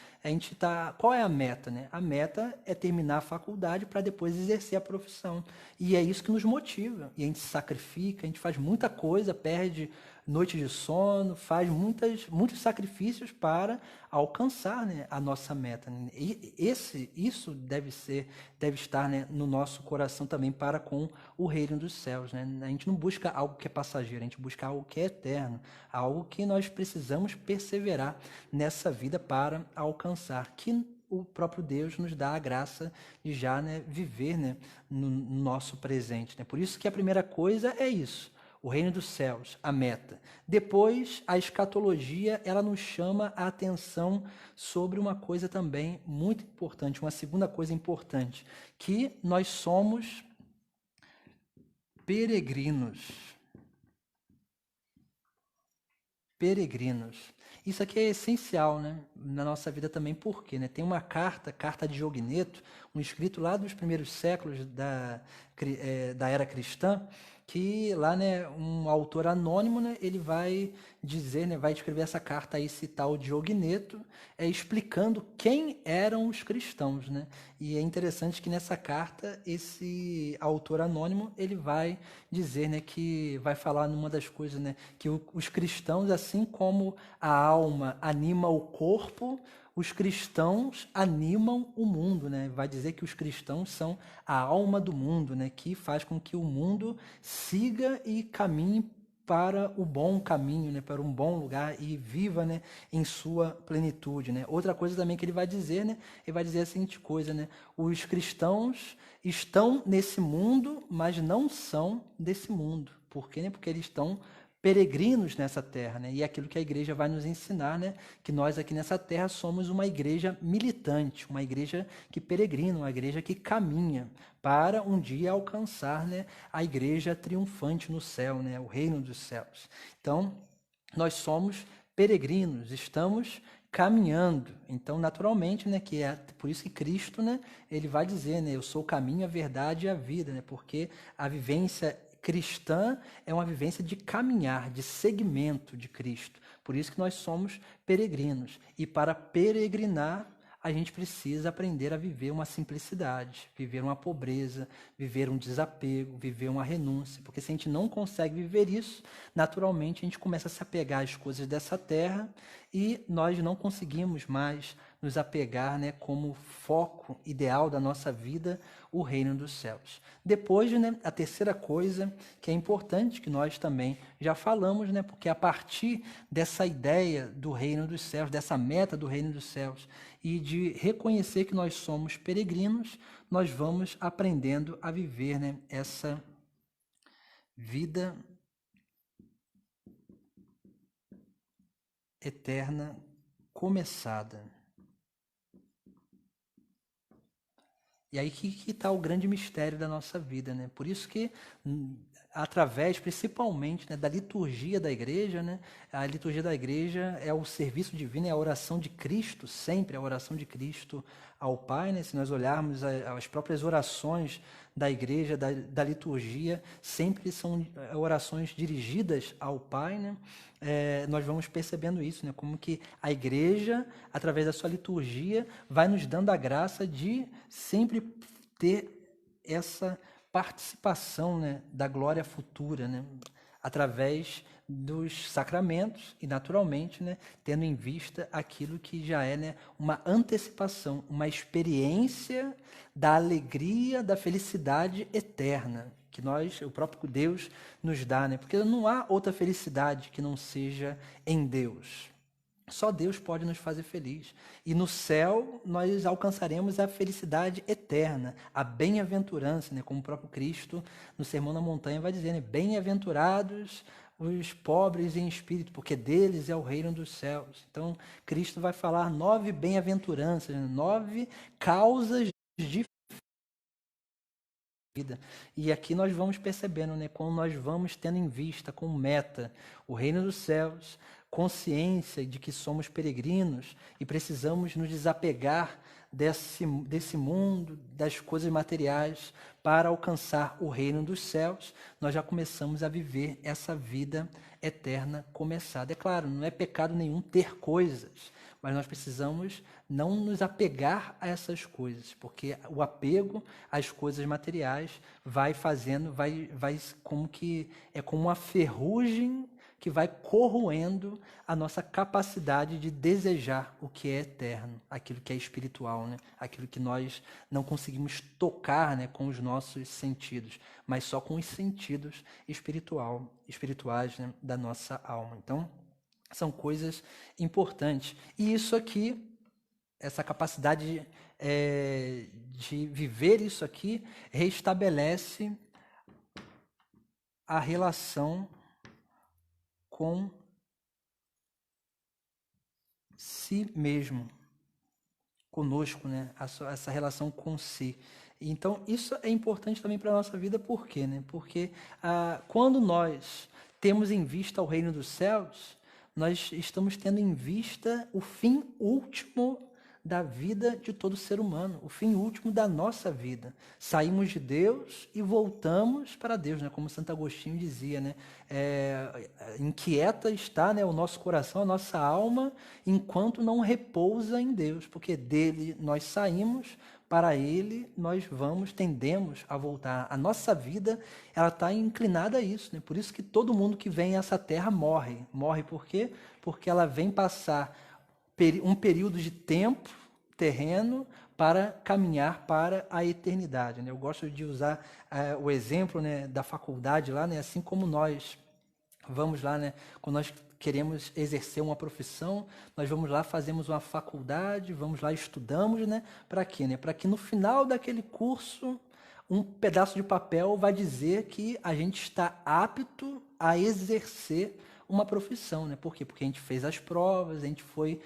Qual é a meta, né? A meta é terminar a faculdade para depois exercer a profissão. E é isso que nos motiva. E a gente se sacrifica, a gente faz muita coisa, perde noite de sono, faz muitos sacrifícios para alcançar, né, a nossa meta. Né? E isso deve estar, né, no nosso coração também para com o reino dos céus. Né? A gente não busca algo que é passageiro, a gente busca algo que é eterno, algo que nós precisamos perseverar nessa vida para alcançar, que o próprio Deus nos dá a graça de já, né, viver, né, no nosso presente. Né? Por isso que a primeira coisa é isso. O reino dos céus, a meta. Depois, a escatologia, ela nos chama a atenção sobre uma coisa também muito importante, uma segunda coisa importante, que nós somos peregrinos. Peregrinos. Isso aqui é essencial, né, na nossa vida também, por quê? Né? Tem uma carta de Diogneto, um escrito lá dos primeiros séculos da era cristã, que lá, né, um autor anônimo, né, ele vai dizer, né, vai escrever essa carta a esse tal Diogneto, explicando quem eram os cristãos, né? E é interessante que nessa carta esse autor anônimo ele vai dizer, né, que vai falar numa das coisas, né, que os cristãos, assim como a alma anima o corpo, os cristãos animam o mundo, né? Vai dizer que os cristãos são a alma do mundo, né? Que faz com que o mundo siga e caminhe para o bom caminho, né? Para um bom lugar e viva, né, em sua plenitude, né? Outra coisa também que ele vai dizer, né? Ele vai dizer a seguinte coisa, né? Os cristãos estão nesse mundo, mas não são desse mundo. Por quê? Né? Porque eles estão peregrinos nessa terra, né? E é aquilo que a igreja vai nos ensinar, né? Que nós aqui nessa terra somos uma igreja militante, uma igreja que peregrina, uma igreja que caminha para um dia alcançar, né, a igreja triunfante no céu, né? O reino dos céus. Então, nós somos peregrinos, estamos caminhando. Então, naturalmente, né, que é por isso que Cristo, né, ele vai dizer, né, eu sou o caminho, a verdade e a vida, né? Porque a vivência cristã é uma vivência de caminhar, de seguimento de Cristo. Por isso que nós somos peregrinos. E para peregrinar, a gente precisa aprender a viver uma simplicidade, viver uma pobreza, viver um desapego, viver uma renúncia. Porque se a gente não consegue viver isso, naturalmente a gente começa a se apegar às coisas dessa terra e nós não conseguimos mais nos apegar, né, como foco ideal da nossa vida, o reino dos céus. Depois, né, a terceira coisa que é importante, que nós também já falamos, né, porque a partir dessa ideia do reino dos céus, dessa meta do reino dos céus, e de reconhecer que nós somos peregrinos, nós vamos aprendendo a viver, né, essa vida eterna começada. E aí que está o grande mistério da nossa vida, né? Por isso que, através, principalmente, né, da liturgia da igreja, né? A liturgia da igreja é o serviço divino, é a oração de Cristo, sempre a oração de Cristo ao Pai, né? Se nós olharmos as próprias orações da igreja, da liturgia, sempre são orações dirigidas ao Pai, né? Nós vamos percebendo isso, né? Como que a igreja, através da sua liturgia, vai nos dando a graça de sempre ter essa participação, né, da glória futura, né? Através dos sacramentos e, naturalmente, né, tendo em vista aquilo que já é, né, uma antecipação, uma experiência da alegria, da felicidade eterna, que o próprio Deus, nos dá, né? Porque não há outra felicidade que não seja em Deus. Só Deus pode nos fazer feliz. E no céu nós alcançaremos a felicidade eterna, a bem-aventurança, né? Como o próprio Cristo, no Sermão da Montanha, vai dizer, né? Bem-aventurados os pobres em espírito, porque deles é o reino dos céus. Então, Cristo vai falar 9 bem-aventuranças, 9 causas de vida. E aqui nós vamos percebendo, né, quando nós vamos tendo em vista, como meta, o reino dos céus, consciência de que somos peregrinos e precisamos nos desapegar desse mundo, das coisas materiais, para alcançar o reino dos céus, nós já começamos a viver essa vida eterna começada. É claro, não é pecado nenhum ter coisas, mas nós precisamos não nos apegar a essas coisas, porque o apego às coisas materiais vai como que é como uma ferrugem que vai corroendo a nossa capacidade de desejar o que é eterno, aquilo que é espiritual, né? Aquilo que nós não conseguimos tocar, né, com os nossos sentidos, mas só com os sentidos espirituais, né, da nossa alma. Então, são coisas importantes. E isso aqui, essa capacidade de viver isso aqui, restabelece a relação com si mesmo, conosco, né? Essa relação com si. Então, isso é importante também para a nossa vida, por quê? Né? Porque quando nós temos em vista o reino dos céus, nós estamos tendo em vista o fim último da vida de todo ser humano, o fim último da nossa vida. Saímos de Deus e voltamos para Deus, né? Como Santo Agostinho dizia, né? Inquieta está, né, o nosso coração, a nossa alma, enquanto não repousa em Deus, porque dele nós saímos, para ele nós tendemos a voltar. A nossa vida, ela está inclinada a isso, né? Por isso que todo mundo que vem a essa terra morre. Morre por quê? Porque ela vem passar um período de tempo terreno para caminhar para a eternidade, né? Eu gosto de usar o exemplo, né, da faculdade lá, né? Assim como nós vamos lá, né, quando nós queremos exercer uma profissão, nós vamos lá, fazemos uma faculdade, vamos lá, estudamos, né? Para quê? Né? Para que no final daquele curso, um pedaço de papel vai dizer que a gente está apto a exercer uma profissão, né? Por quê? Porque a gente fez as provas, a gente foi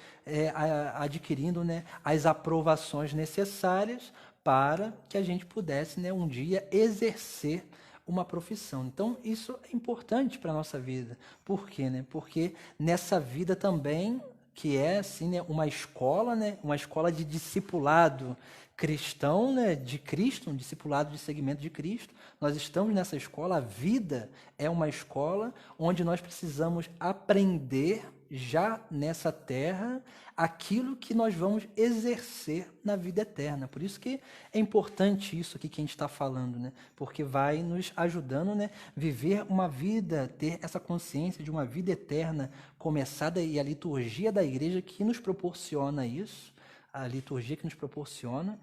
adquirindo, né, as aprovações necessárias para que a gente pudesse, né, um dia exercer uma profissão. Então, isso é importante para a nossa vida. Por quê? Né? Porque nessa vida também, que é assim, né, uma escola de discipulado cristão, né, de Cristo, um discipulado de seguimento de Cristo. Nós estamos nessa escola, a vida é uma escola onde nós precisamos aprender já nessa terra aquilo que nós vamos exercer na vida eterna. Por isso que é importante isso aqui que a gente está falando, né? Porque vai nos ajudando, né, viver uma vida, ter essa consciência de uma vida eterna começada, e a liturgia da igreja que nos proporciona isso, a liturgia que nos proporciona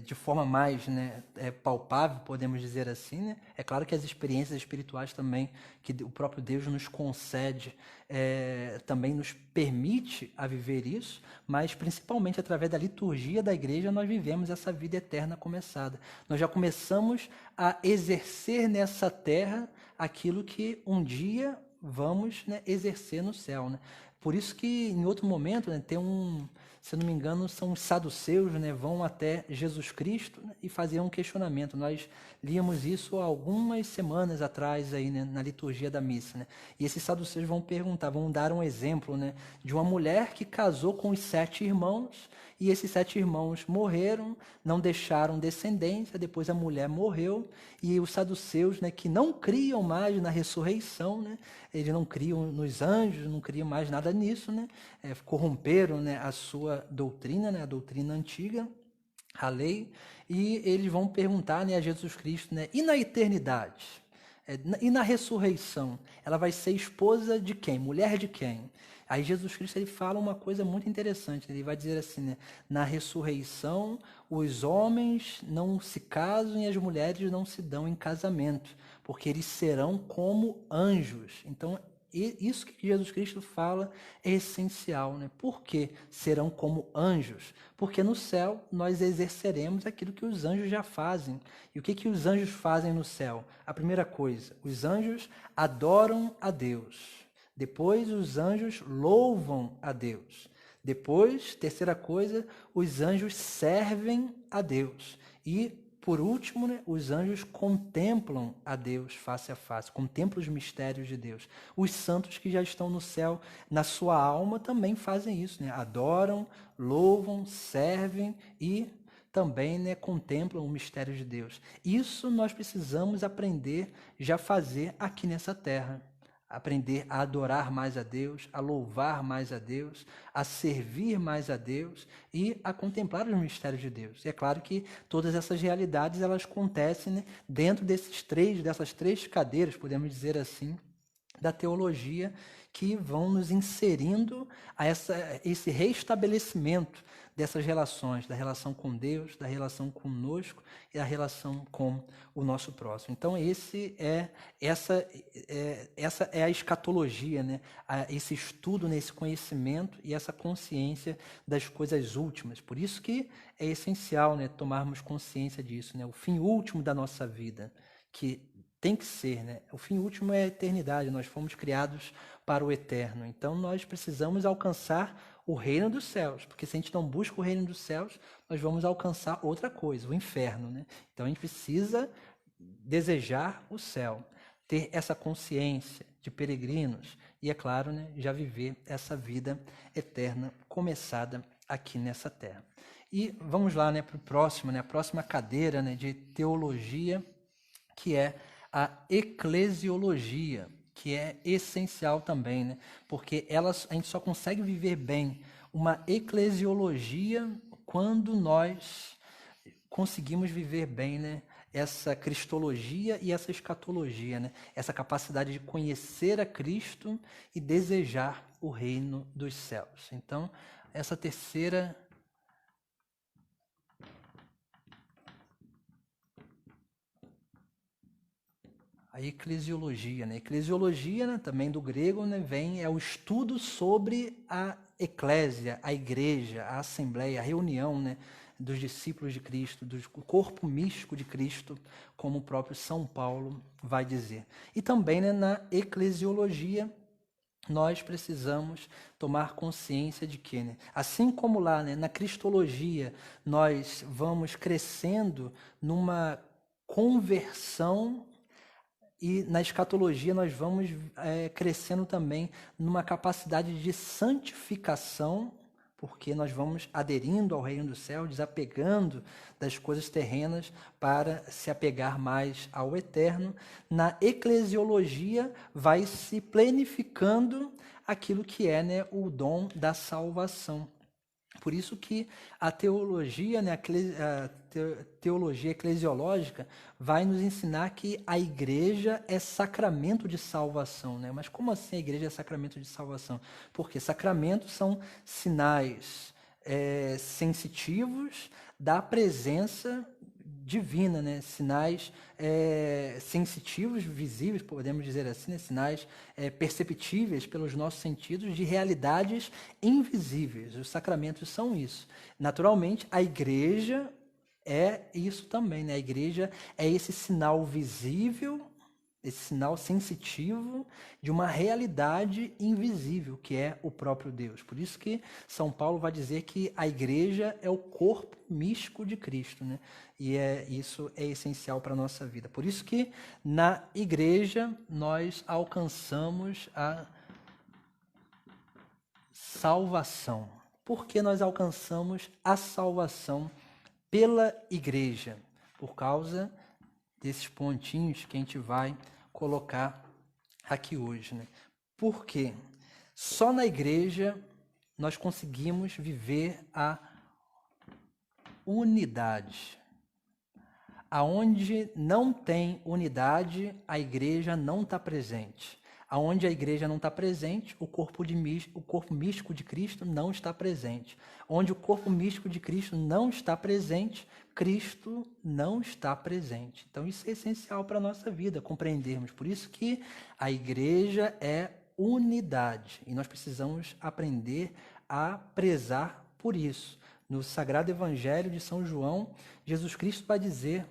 de forma mais, né, palpável, podemos dizer assim, né? É claro que as experiências espirituais também, que o próprio Deus nos concede, também nos permite a viver isso, mas principalmente através da liturgia da igreja nós vivemos essa vida eterna começada. Nós já começamos a exercer nessa terra aquilo que um dia vamos, né, exercer no céu, né? Por isso que em outro momento, né, se eu não me engano, são os saduceus, né, vão até Jesus Cristo, né, e faziam um questionamento. Nós líamos isso há algumas semanas atrás aí, né, na liturgia da missa, né? E esses saduceus vão perguntar, vão dar um exemplo, né, de uma mulher que casou com os 7 irmãos, e esses 7 irmãos morreram, não deixaram descendência, depois a mulher morreu, e os saduceus, né, que não criam mais na ressurreição, né, eles não criam nos anjos, não criam mais nada nisso, né, corromperam, né, a sua doutrina, né, a doutrina antiga, a lei, e eles vão perguntar, né, a Jesus Cristo, né, e na eternidade? E na ressurreição? Ela vai ser esposa de quem? Mulher de quem? Aí Jesus Cristo ele fala uma coisa muito interessante. Ele vai dizer assim, né? Na ressurreição, os homens não se casam e as mulheres não se dão em casamento, porque eles serão como anjos. Então, isso que Jesus Cristo fala é essencial, né? Por que serão como anjos? Porque no céu nós exerceremos aquilo que os anjos já fazem. E o que os anjos fazem no céu? A primeira coisa, os anjos adoram a Deus. Depois, os anjos louvam a Deus. Depois, terceira coisa, os anjos servem a Deus. E, por último, né, os anjos contemplam a Deus face a face, contemplam os mistérios de Deus. Os santos que já estão no céu, na sua alma, também fazem isso, né? Adoram, louvam, servem e também, né, contemplam o mistério de Deus. Isso nós precisamos aprender já a fazer aqui nessa terra. Aprender a adorar mais a Deus, a louvar mais a Deus, a servir mais a Deus e a contemplar os mistérios de Deus. E é claro que todas essas realidades elas acontecem, né, dentro dessas três cadeiras, podemos dizer assim, da teologia, que vão nos inserindo a esse restabelecimento dessas relações, da relação com Deus, da relação conosco e da relação com o nosso próximo. Então, essa é a escatologia, né? Esse estudo, nesse conhecimento e essa consciência das coisas últimas. Por isso que é essencial, né, tomarmos consciência disso, né? O fim último da nossa vida, que tem que ser, né? O fim último é a eternidade, nós fomos criados para o eterno. Então, nós precisamos alcançar o reino dos céus, porque se a gente não busca o reino dos céus, nós vamos alcançar outra coisa, o inferno, né? Então, a gente precisa desejar o céu, ter essa consciência de peregrinos e, é claro, né, já viver essa vida eterna começada aqui nessa terra. E vamos lá, né, para o próximo, né, a próxima cadeira, né, de teologia, que é a eclesiologia, que é essencial também, né? Porque a gente só consegue viver bem uma eclesiologia quando nós conseguimos viver bem, né, essa cristologia e essa escatologia, né? Essa capacidade de conhecer a Cristo e desejar o reino dos céus. Então, essa terceira a eclesiologia, né? Eclesiologia, né, também do grego, né, é o estudo sobre a eclésia, a igreja, a assembleia, a reunião, né, dos discípulos de Cristo, do corpo místico de Cristo, como o próprio São Paulo vai dizer. E também, né, na eclesiologia, nós precisamos tomar consciência de que, né, assim como lá, né, na cristologia, nós vamos crescendo numa conversão, e na escatologia nós vamos crescendo também numa capacidade de santificação, porque nós vamos aderindo ao reino do céu, desapegando das coisas terrenas para se apegar mais ao eterno. Na eclesiologia vai se plenificando aquilo que é, né, o dom da salvação. Por isso que a teologia, né, teologia eclesiológica vai nos ensinar que a igreja é sacramento de salvação, né? Mas como assim a igreja é sacramento de salvação? Porque sacramentos são sinais, sensitivos da presença divina, né? Sinais sensitivos, visíveis, podemos dizer assim, né? Sinais perceptíveis pelos nossos sentidos de realidades invisíveis. Os sacramentos são isso. Naturalmente, a igreja é isso também, né? A igreja é esse sinal visível, esse sinal sensitivo de uma realidade invisível, que é o próprio Deus. Por isso que São Paulo vai dizer que a igreja é o corpo místico de Cristo, né? E isso é essencial para a nossa vida. Por isso que na igreja nós alcançamos a salvação. Por que nós alcançamos a salvação pela igreja? Por causa desses pontinhos que a gente vai colocar aqui hoje, né? Porque só na igreja nós conseguimos viver a unidade. Aonde não tem unidade, a igreja não está presente. Aonde a igreja não está presente, o corpo místico de Cristo não está presente. Onde o corpo místico de Cristo não está presente, Cristo não está presente. Então isso é essencial para a nossa vida, compreendermos. Por isso que a igreja é unidade. E nós precisamos aprender a prezar por isso. No Sagrado Evangelho de São João, Jesus Cristo vai dizer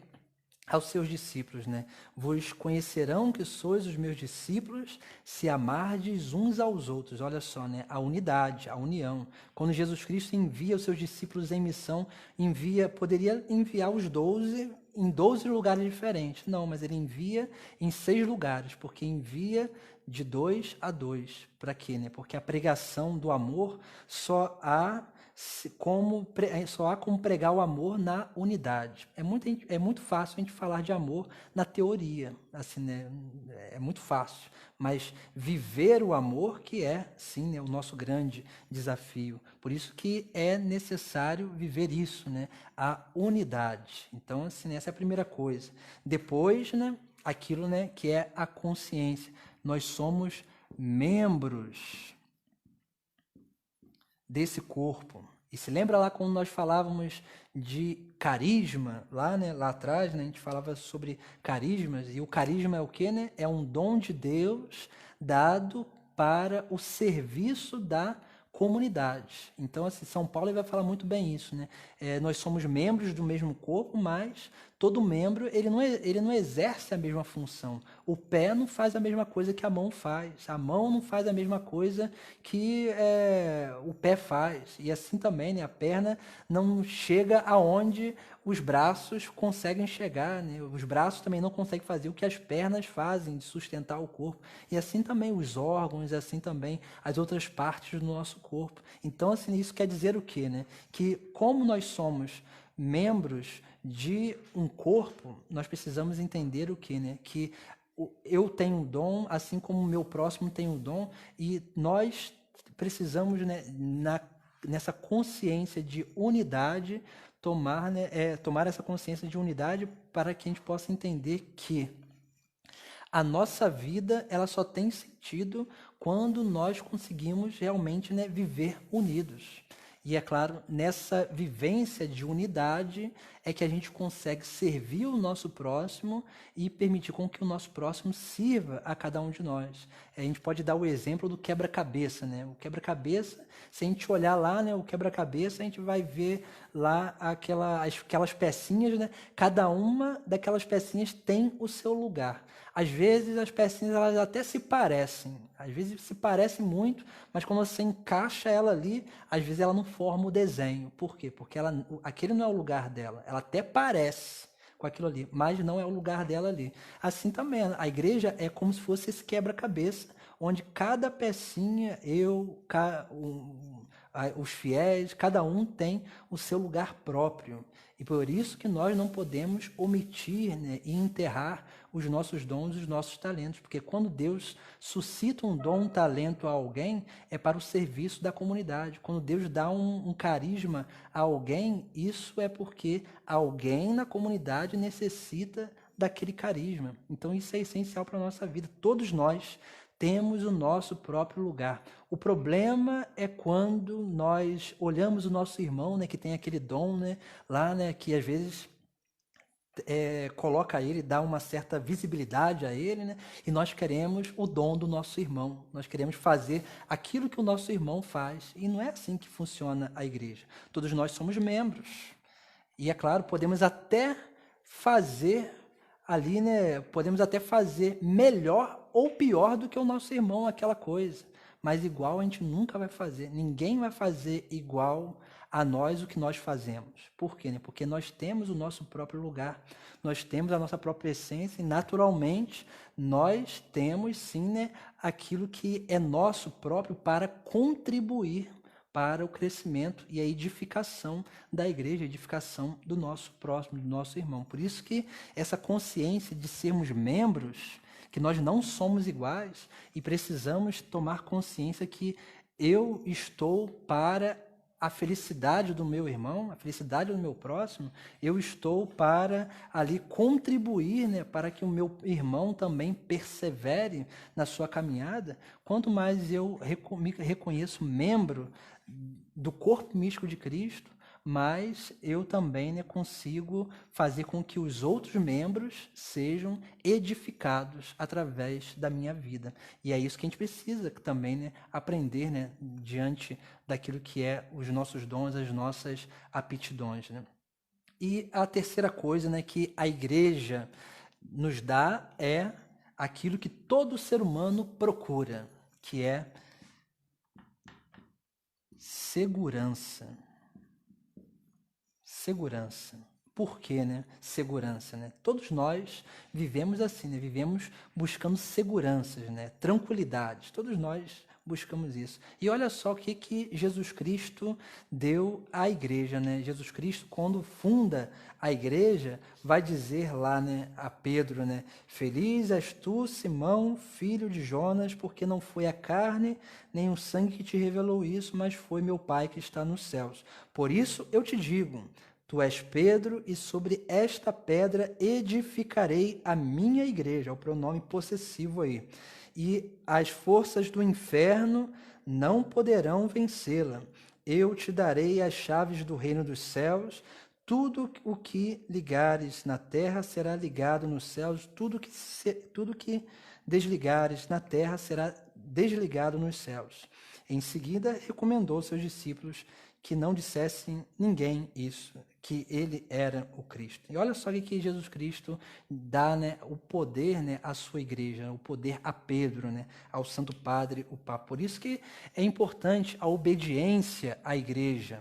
aos seus discípulos, né? Vos conhecerão que sois os meus discípulos se amardes uns aos outros. Olha só, né? A unidade, a união. Quando Jesus Cristo envia os seus discípulos em missão, poderia enviar os 12 em 12 lugares diferentes. Não, mas ele envia em 6 lugares, porque envia de 2 a 2. Para quê, né? Porque a pregação do amor só há como pregar o amor na unidade. É muito fácil a gente falar de amor na teoria, assim, né? É muito fácil, mas viver o amor que é, sim, né, o nosso grande desafio. Por isso que é necessário viver isso, né? A unidade. Então, assim, essa é a primeira coisa. Depois, né, aquilo, né, que é a consciência. Nós somos membros desse corpo. E se lembra lá quando nós falávamos de carisma, lá, né, lá atrás, né, a gente falava sobre carismas, e o carisma é o quê, né? É um dom de Deus dado para o serviço da comunidade. Então, assim, São Paulo vai falar muito bem isso, né? Nós somos membros do mesmo corpo, mas todo membro ele não exerce a mesma função. O pé não faz a mesma coisa que a mão faz. A mão não faz a mesma coisa que o pé faz. E assim também, né? A perna não chega aonde os braços conseguem chegar, né? Os braços também não conseguem fazer o que as pernas fazem, de sustentar o corpo. E assim também os órgãos, e assim também as outras partes do nosso corpo. Então, assim, isso quer dizer o quê, né? Que como nós somos membros de um corpo, nós precisamos entender o quê, né? Que eu tenho um dom, assim como o meu próximo tem um dom, e nós precisamos, né, nessa consciência de unidade, tomar essa consciência de unidade para que a gente possa entender que a nossa vida ela só tem sentido quando nós conseguimos realmente, né, viver unidos. E é claro, nessa vivência de unidade é que a gente consegue servir o nosso próximo e permitir com que o nosso próximo sirva a cada um de nós. A gente pode dar o exemplo do quebra-cabeça, né? O quebra-cabeça, se a gente olhar lá, né, o quebra-cabeça, a gente vai ver lá aquelas pecinhas, né? Cada uma daquelas pecinhas tem o seu lugar. Às vezes as pecinhas elas até se parecem, às vezes se parecem muito, mas quando você encaixa ela ali, às vezes ela não forma o desenho. Por quê? Porque aquele não é o lugar dela. Ela até parece com aquilo ali, mas não é o lugar dela ali. Assim também, a igreja é como se fosse esse quebra-cabeça, onde cada pecinha, os fiéis, cada um tem o seu lugar próprio. E por isso que nós não podemos omitir, né, e enterrar os nossos dons e os nossos talentos. Porque quando Deus suscita um dom, um talento a alguém, é para o serviço da comunidade. Quando Deus dá um carisma a alguém, isso é porque alguém na comunidade necessita daquele carisma. Então isso é essencial para a nossa vida. Todos nós temos o nosso próprio lugar. O problema é quando nós olhamos o nosso irmão, né, que tem aquele dom, né, lá, né, que às vezes coloca ele, dá uma certa visibilidade a ele, né? E nós queremos o dom do nosso irmão. Nós queremos fazer aquilo que o nosso irmão faz. E não é assim que funciona a igreja. Todos nós somos membros. E, é claro, podemos até fazer ali, né? Podemos até fazer melhor ou pior do que o nosso irmão aquela coisa. Mas igual a gente nunca vai fazer. Ninguém vai fazer igual a nós o que nós fazemos. Por quê? Né? Porque nós temos o nosso próprio lugar, nós temos a nossa própria essência e, naturalmente, nós temos, sim, né, aquilo que é nosso próprio para contribuir para o crescimento e a edificação da igreja, a edificação do nosso próximo, do nosso irmão. Por isso que essa consciência de sermos membros, que nós não somos iguais e precisamos tomar consciência que eu estou para a felicidade do meu irmão, a felicidade do meu próximo, eu estou para ali contribuir, né, para que o meu irmão também persevere na sua caminhada. Quanto mais eu me reconheço membro do corpo místico de Cristo, mas eu também, né, consigo fazer com que os outros membros sejam edificados através da minha vida. E é isso que a gente precisa também, né, aprender, né, diante daquilo que é os nossos dons, as nossas aptidões, né? E a terceira coisa, né, que a igreja nos dá é aquilo que todo ser humano procura, que é segurança. Segurança. Por quê, né? Segurança, né? Todos nós vivemos assim, né? Vivemos buscando seguranças, né? Tranquilidades. Todos nós buscamos isso. E olha só o que Jesus Cristo deu à igreja, né? Jesus Cristo, quando funda a igreja, vai dizer lá, né, a Pedro, né? Feliz és tu, Simão, filho de Jonas, porque não foi a carne nem o sangue que te revelou isso, mas foi meu Pai que está nos céus. Por isso eu te digo, tu és Pedro, e sobre esta pedra edificarei a minha igreja, é o pronome possessivo aí. E as forças do inferno não poderão vencê-la. Eu te darei as chaves do reino dos céus. Tudo o que ligares na terra será ligado nos céus. Tudo que desligares na terra será desligado nos céus. Em seguida, recomendou aos seus discípulos que não dissessem ninguém isso, que ele era o Cristo. E olha só que Jesus Cristo dá, né, o poder, né, à sua igreja, o poder a Pedro, né, ao Santo Padre, o Papa. Por isso que é importante a obediência à igreja.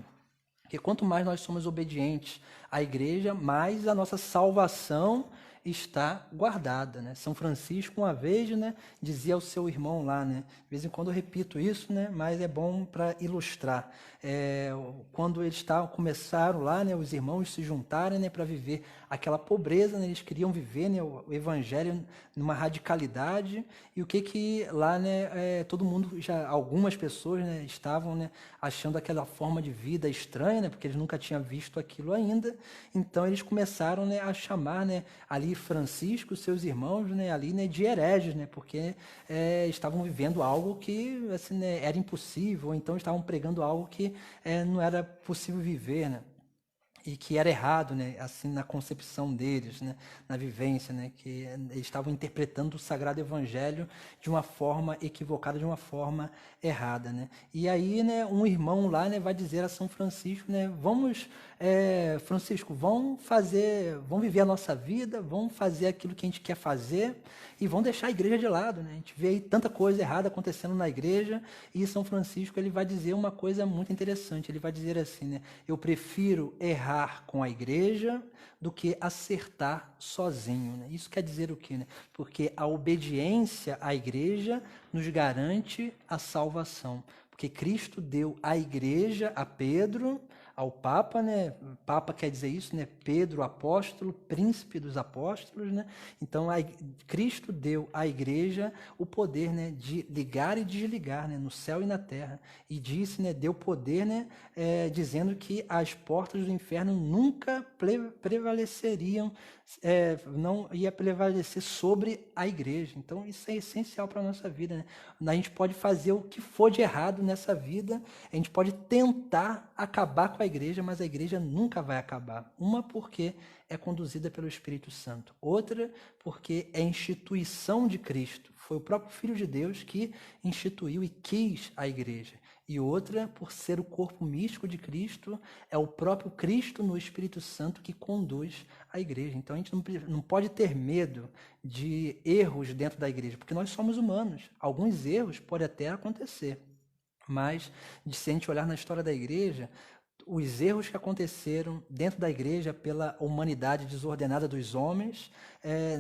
Porque quanto mais nós somos obedientes à igreja, mais a nossa salvação está guardada, né? São Francisco, uma vez, né, dizia ao seu irmão lá, né? De vez em quando eu repito isso, né, mas é bom para ilustrar. Quando eles começaram lá, né, os irmãos se juntarem, né, para viver aquela pobreza, né, eles queriam viver, né, o evangelho numa radicalidade, e o que lá, né, todo mundo, algumas pessoas, né, estavam, né, achando aquela forma de vida estranha, né, porque eles nunca tinham visto aquilo ainda. Então eles começaram, né, a chamar, né, ali Francisco, seus irmãos, né, ali, né, de hereges, né, porque estavam vivendo algo que, assim, né, era impossível, ou então estavam pregando algo que não era possível viver, né, e que era errado, né, assim, na concepção deles, né, na vivência, né, que eles estavam interpretando o Sagrado Evangelho de uma forma equivocada, de uma forma errada, né. E aí, né, um irmão lá, né, vai dizer a São Francisco, né, Francisco, vamos viver a nossa vida, vamos fazer aquilo que a gente quer fazer e vamos deixar a igreja de lado, né. A gente vê aí tanta coisa errada acontecendo na igreja, e São Francisco, ele vai dizer uma coisa muito interessante. Ele vai dizer assim, né, eu prefiro errar com a igreja do que acertar sozinho, né? Isso quer dizer o quê, né? Porque a obediência à igreja nos garante a salvação. Porque Cristo deu à igreja, a Pedro, ao Papa, né? Papa quer dizer isso, né? Pedro, apóstolo, príncipe dos apóstolos, né? Então, Cristo deu à igreja o poder, né, de ligar e desligar, né, no céu e na terra. E disse, né, deu poder, né, dizendo que as portas do inferno nunca prevaleceriam, não ia prevalecer sobre a igreja. Então, isso é essencial para a nossa vida, né? A gente pode fazer o que for de errado nessa vida, a gente pode tentar acabar com a igreja, mas a igreja nunca vai acabar. Uma, porque é conduzida pelo Espírito Santo. Outra, porque é instituição de Cristo. Foi o próprio Filho de Deus que instituiu e quis a igreja. E outra, por ser o corpo místico de Cristo, é o próprio Cristo no Espírito Santo que conduz a igreja. Então a gente não pode ter medo de erros dentro da igreja, porque nós somos humanos. Alguns erros podem até acontecer, mas se a gente olhar na história da igreja, os erros que aconteceram dentro da igreja pela humanidade desordenada dos homens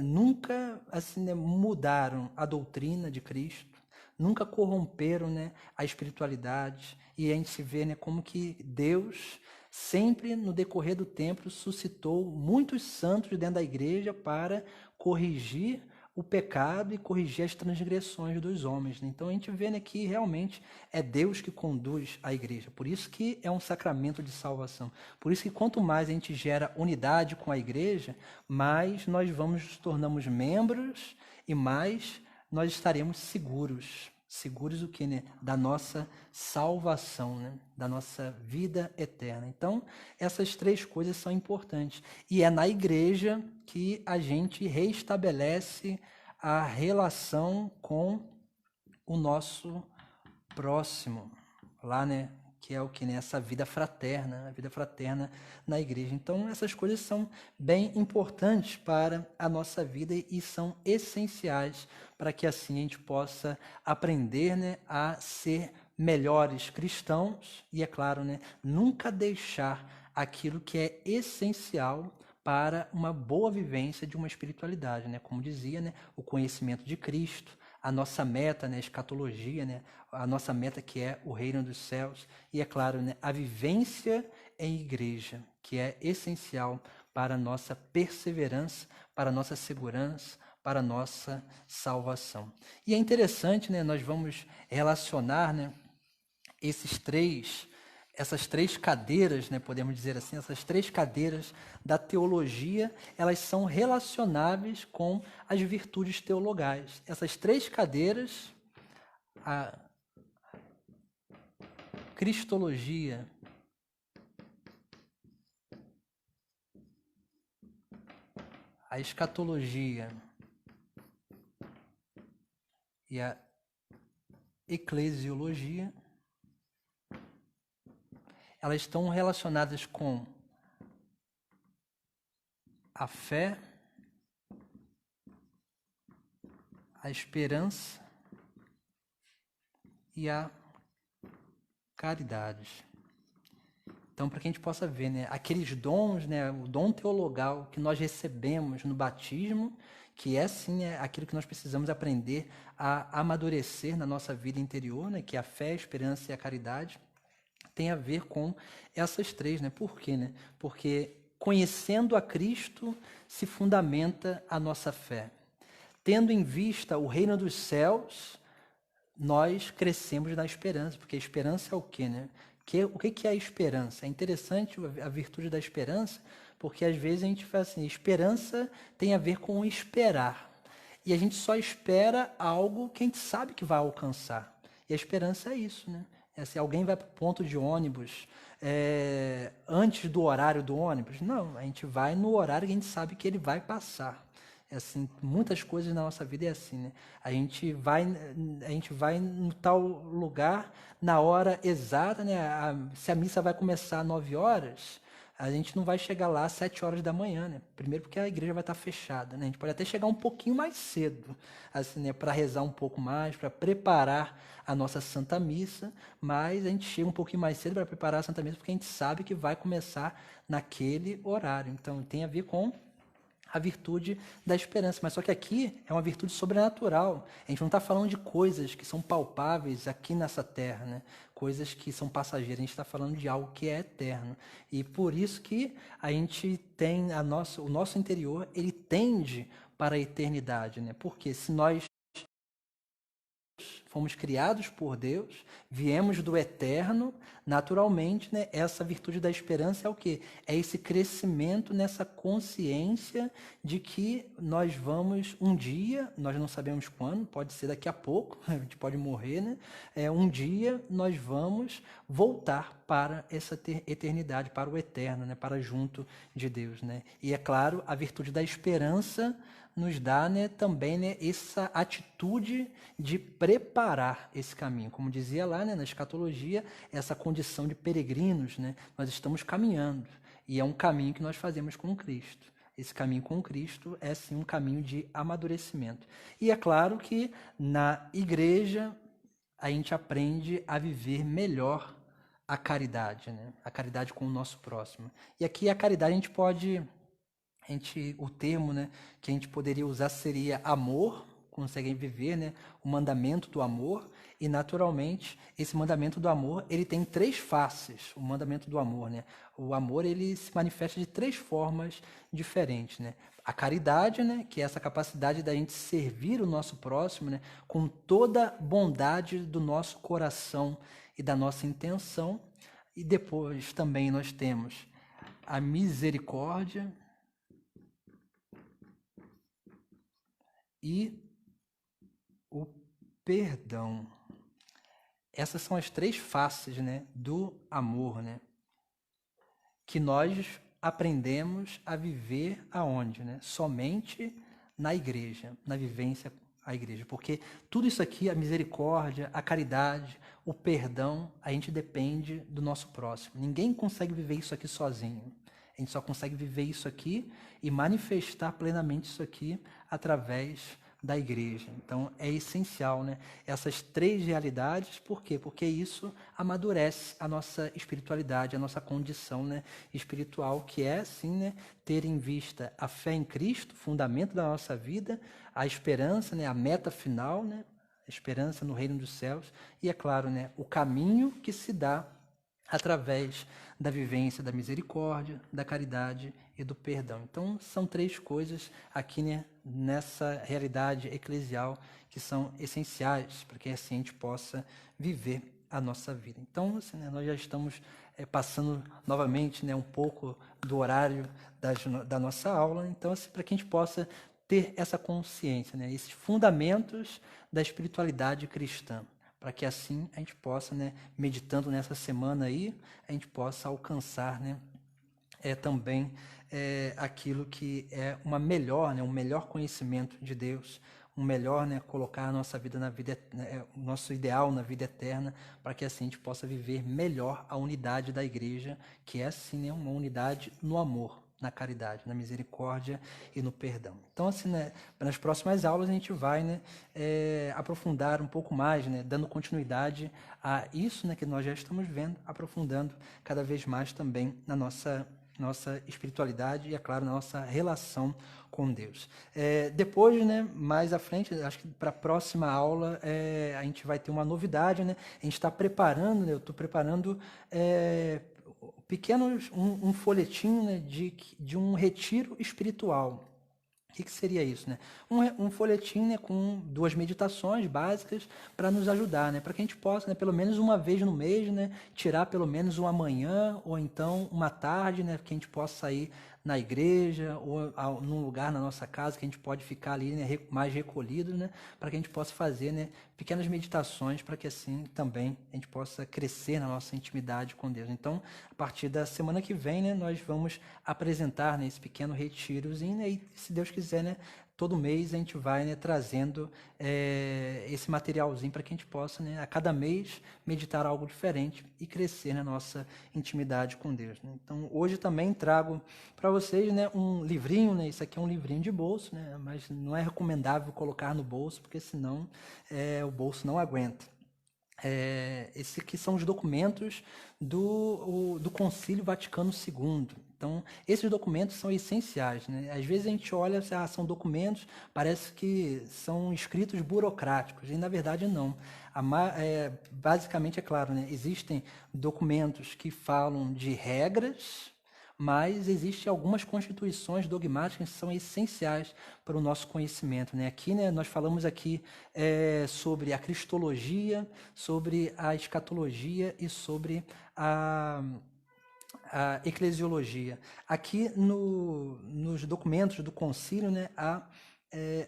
nunca assim, né, mudaram a doutrina de Cristo, nunca corromperam, né, a espiritualidade. E a gente se vê, né, como que Deus sempre no decorrer do tempo suscitou muitos santos dentro da igreja para corrigir o pecado e corrigir as transgressões dos homens, né? Então a gente vê, né, que realmente é Deus que conduz a igreja. Por isso que é um sacramento de salvação. Por isso que quanto mais a gente gera unidade com a igreja, mais nós nos tornamos membros e mais nós estaremos seguros. Seguros o quê, né? Da nossa salvação, né? Da nossa vida eterna. Então, essas três coisas são importantes. E é na igreja que a gente reestabelece a relação com o nosso próximo. Lá, né? Que é o que, né? Essa vida fraterna, a vida fraterna na igreja. Então, essas coisas são bem importantes para a nossa vida e são essenciais para que assim a gente possa aprender, né, a ser melhores cristãos e, é claro, né, nunca deixar aquilo que é essencial para uma boa vivência de uma espiritualidade, né? Como dizia, né, o conhecimento de Cristo, a nossa meta, né, a escatologia, né, a nossa meta que é o reino dos céus e, é claro, né, a vivência em igreja, que é essencial para a nossa perseverança, para a nossa segurança, para a nossa salvação. E é interessante, né, nós vamos relacionar, né, essas três cadeiras, né, podemos dizer assim, essas três cadeiras da teologia, elas são relacionáveis com as virtudes teologais. Essas três cadeiras, a cristologia, a escatologia e a eclesiologia, elas estão relacionadas com a fé, a esperança e a caridade. Então, para que a gente possa ver, né, aqueles dons, né, o dom teologal que nós recebemos no batismo, que é sim aquilo que nós precisamos aprender a amadurecer na nossa vida interior, né, que é a fé, a esperança e a caridade, tem a ver com essas três, né? Por quê, né? Porque conhecendo a Cristo se fundamenta a nossa fé. Tendo em vista o reino dos céus, nós crescemos na esperança, porque a esperança é o quê, né? O que é a esperança? É interessante a virtude da esperança, porque às vezes a gente fala assim, esperança tem a ver com esperar. E a gente só espera algo que a gente sabe que vai alcançar. E a esperança é isso, né? Se alguém vai para o ponto de ônibus antes do horário do ônibus, não, a gente vai no horário que a gente sabe que ele vai passar. É assim, muitas coisas na nossa vida é assim, né? A gente vai no tal lugar na hora exata, né? Se a missa vai começar às 9 horas, a gente não vai chegar lá às 7 horas da manhã, né? Primeiro porque a igreja vai estar fechada, né? A gente pode até chegar um pouquinho mais cedo, assim, né? Para rezar um pouco mais, para preparar a nossa Santa Missa, mas a gente chega um pouquinho mais cedo para preparar a Santa Missa porque a gente sabe que vai começar naquele horário. Então tem a ver com a virtude da esperança. Mas só que aqui é uma virtude sobrenatural. A gente não está falando de coisas que são palpáveis aqui nessa terra, né? Coisas que são passageiras. A gente está falando de algo que é eterno. E por isso que a gente tem o nosso interior, ele tende para a eternidade, né? Porque se nós fomos criados por Deus, viemos do eterno, naturalmente, né, essa virtude da esperança é o quê? É esse crescimento nessa consciência de que nós vamos um dia, nós não sabemos quando, pode ser daqui a pouco, a gente pode morrer, né? Um dia nós vamos voltar para essa eternidade, para o eterno, né, para junto de Deus, né? E é claro, a virtude da esperança nos dá, né, também, né, essa atitude de preparar esse caminho. Como dizia lá, né, na escatologia, essa condição de peregrinos, né, nós estamos caminhando. E é um caminho que nós fazemos com Cristo. Esse caminho com Cristo é, sim, um caminho de amadurecimento. E é claro que na igreja a gente aprende a viver melhor a caridade, né? A caridade com o nosso próximo. E aqui a caridade a gente pode... o termo, né, que a gente poderia usar seria amor, conseguem viver, né, o mandamento do amor, e naturalmente esse mandamento do amor ele tem 3 faces. O mandamento do amor, né, o amor ele se manifesta de 3 formas diferentes, né. A caridade, né, que é essa capacidade da gente servir o nosso próximo, né, com toda a bondade do nosso coração e da nossa intenção. E depois também nós temos a misericórdia e o perdão. Essas são as 3 faces, né, do amor, né, que nós aprendemos a viver aonde, né? Somente na igreja, na vivência à igreja. Porque tudo isso aqui, a misericórdia, a caridade, o perdão, a gente depende do nosso próximo. Ninguém consegue viver isso aqui sozinho. A gente só consegue viver isso aqui e manifestar plenamente isso aqui através da igreja. Então, é essencial, né? Essas 3 realidades, por quê? Porque isso amadurece a nossa espiritualidade, a nossa condição, né, espiritual, que é, sim, né, ter em vista a fé em Cristo, fundamento da nossa vida, a esperança, né, a meta final, né, a esperança no reino dos céus, e, é claro, né, o caminho que se dá através da vivência da misericórdia, da caridade e do perdão. Então, são 3 coisas aqui, né, nessa realidade eclesial que são essenciais para que assim a gente possa viver a nossa vida. Então, assim, né, nós já estamos passando novamente, né, um pouco do horário da nossa aula, então, assim, para que a gente possa ter essa consciência, né, esses fundamentos da espiritualidade cristã, para que assim a gente possa, né, meditando nessa semana aí, a gente possa alcançar, né, também aquilo que é uma melhor, né, um melhor conhecimento de Deus, um melhor, né, colocar a nossa vida na vida, o nosso ideal na vida eterna, para que assim a gente possa viver melhor a unidade da igreja, que é assim, né, uma unidade no amor, na caridade, na misericórdia e no perdão. Então, assim, né, nas próximas aulas a gente vai, né, aprofundar um pouco mais, né, dando continuidade a isso, né, que nós já estamos vendo, aprofundando cada vez mais também na nossa espiritualidade e, é claro, na nossa relação com Deus. Depois, né, mais à frente, acho que para a próxima aula a gente vai ter uma novidade, né? A gente está preparando, né, eu estou preparando pequenos um folhetinho, né, de um retiro espiritual. O que seria isso, né? Um folhetim, né, com 2 meditações básicas para nos ajudar, né? Para que a gente possa, né, pelo menos uma vez no mês, né, tirar pelo menos uma manhã ou então uma tarde, né, que a gente possa sair na igreja ou num lugar na nossa casa que a gente pode ficar ali, né, mais recolhido, né, para que a gente possa fazer, né, pequenas meditações para que assim também a gente possa crescer na nossa intimidade com Deus. Então, a partir da semana que vem, né, nós vamos apresentar, né, esse pequeno retirozinho, né, e se Deus quiser, né, todo mês a gente vai, né, trazendo esse materialzinho para que a gente possa, né, a cada mês meditar algo diferente e crescer na nossa intimidade com Deus, né? Então, hoje também trago para vocês, né, um livrinho, né, isso aqui é um livrinho de bolso, né, mas não é recomendável colocar no bolso, porque senão o bolso não aguenta. Esses aqui são os documentos do Concílio Vaticano II. Então, esses documentos são essenciais, né? Às vezes a gente olha, são documentos, parece que são escritos burocráticos, e na verdade não. Basicamente, é claro, né? Existem documentos que falam de regras, mas existem algumas constituições dogmáticas que são essenciais para o nosso conhecimento, né? Aqui, né, nós falamos aqui sobre a cristologia, sobre a escatologia e sobre a eclesiologia. Aqui nos documentos do concílio, né, há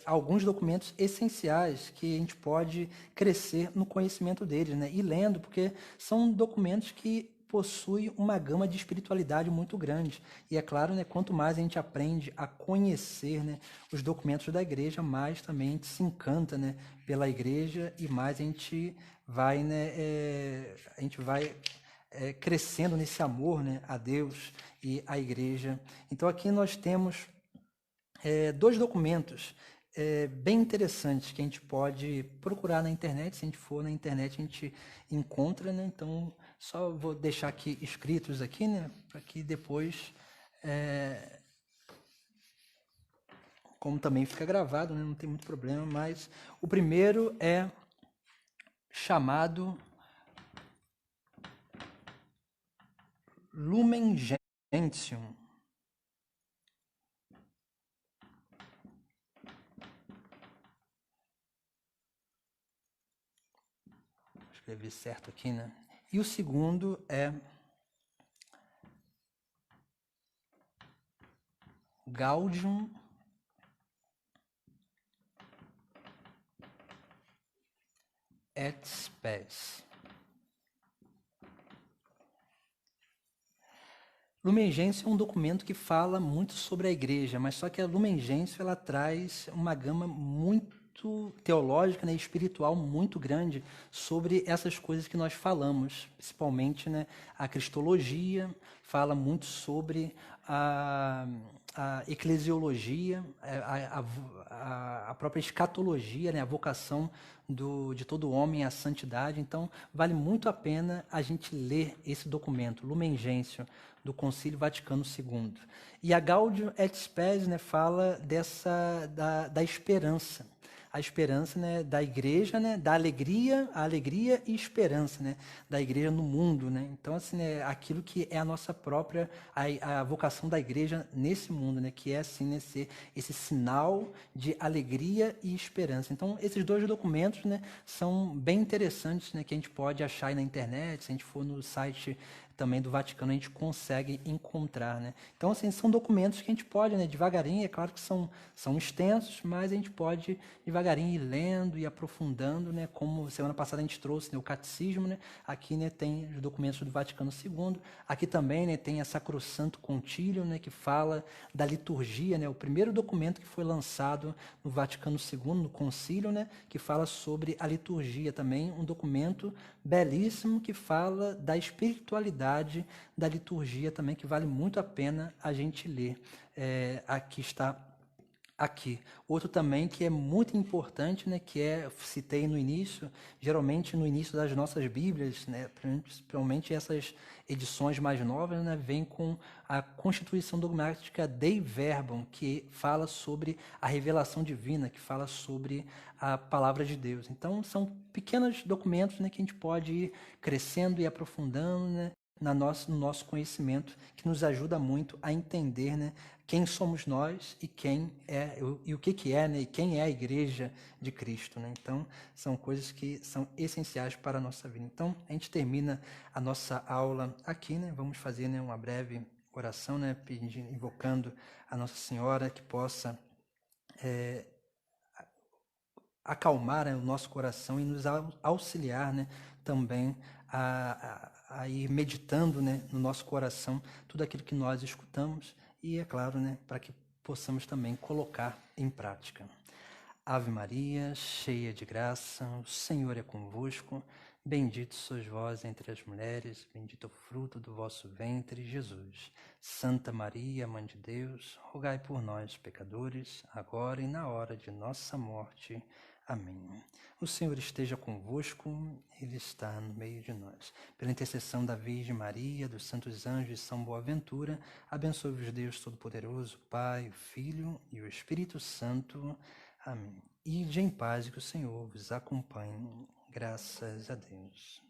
alguns documentos essenciais que a gente pode crescer no conhecimento deles, né, e lendo, porque são documentos que possuem uma gama de espiritualidade muito grande. E é claro, né, quanto mais a gente aprende a conhecer, né, os documentos da igreja, mais também a gente se encanta, né, pela igreja e mais a gente vai, né, crescendo nesse amor, né, a Deus e à igreja. Então aqui nós temos dois documentos bem interessantes que a gente pode procurar na internet. Se a gente for na internet, a gente encontra, né? Então, só vou deixar aqui escritos aqui, né? Para que depois, como também fica gravado, né? Não tem muito problema, mas o primeiro é chamado Lumen Gentium. Escrevi certo aqui, né? E o segundo é Gaudium et Spes. Lumen Gentium é um documento que fala muito sobre a igreja, mas só que a Lumen Gentium ela traz uma gama muito teológica, né, e espiritual muito grande sobre essas coisas que nós falamos, principalmente, né, a cristologia, fala muito sobre a eclesiologia, a própria escatologia, né, a vocação de todo homem à santidade. Então, vale muito a pena a gente ler esse documento, Lumen Gentium, do Concílio Vaticano II. E a Gaudium et Spes, né, fala da esperança. A esperança, né, da igreja, né, da alegria, a alegria e esperança, né, da igreja no mundo, né. Então, assim, né, aquilo que é a nossa própria, a vocação da igreja nesse mundo, né, que é, assim, né, ser esse sinal de alegria e esperança. Então, esses dois documentos, né, são bem interessantes, né, que a gente pode achar aí na internet. Se a gente for no site também do Vaticano, a gente consegue encontrar, né? Então, assim, são documentos que a gente pode, né, devagarinho, é claro que são extensos, mas a gente pode devagarinho ir lendo e aprofundando, né? Como semana passada a gente trouxe, né, o catecismo, né? Aqui, né, tem os documentos do Vaticano II. Aqui também, né, tem a Sacrosanto Concilium, né, que fala da liturgia, né? O primeiro documento que foi lançado no Vaticano II, no concílio, né, que fala sobre a liturgia também, um documento belíssimo que fala da espiritualidade da liturgia também, que vale muito a pena a gente ler. Aqui está aqui. Outro também que é muito importante, né, que citei no início, geralmente no início das nossas Bíblias, né, principalmente essas edições mais novas, né, vem com a Constituição Dogmática Dei Verbum, que fala sobre a revelação divina, que fala sobre a palavra de Deus. Então, são pequenos documentos, né, que a gente pode ir crescendo e aprofundando, né, no nosso conhecimento, que nos ajuda muito a entender, né, quem somos nós e quem é e o que é, né, e quem é a Igreja de Cristo, né? Então, são coisas que são essenciais para a nossa vida. Então, a gente termina a nossa aula aqui, né? Vamos fazer, né, uma breve oração, né, invocando a Nossa Senhora que possa acalmar, né, o nosso coração e nos auxiliar, né, também a ir meditando, né, no nosso coração tudo aquilo que nós escutamos e, é claro, né, para que possamos também colocar em prática. Ave Maria, cheia de graça, o Senhor é convosco. Bendito sois vós entre as mulheres, bendito o fruto do vosso ventre, Jesus. Santa Maria, Mãe de Deus, rogai por nós, pecadores, agora e na hora de nossa morte. Amém. O Senhor esteja convosco, Ele está no meio de nós. Pela intercessão da Virgem Maria, dos santos anjos e São Boaventura, abençoe-vos Deus Todo-Poderoso, Pai, o Filho e o Espírito Santo. Amém. Ide em paz e que o Senhor vos acompanhe. Graças a Deus.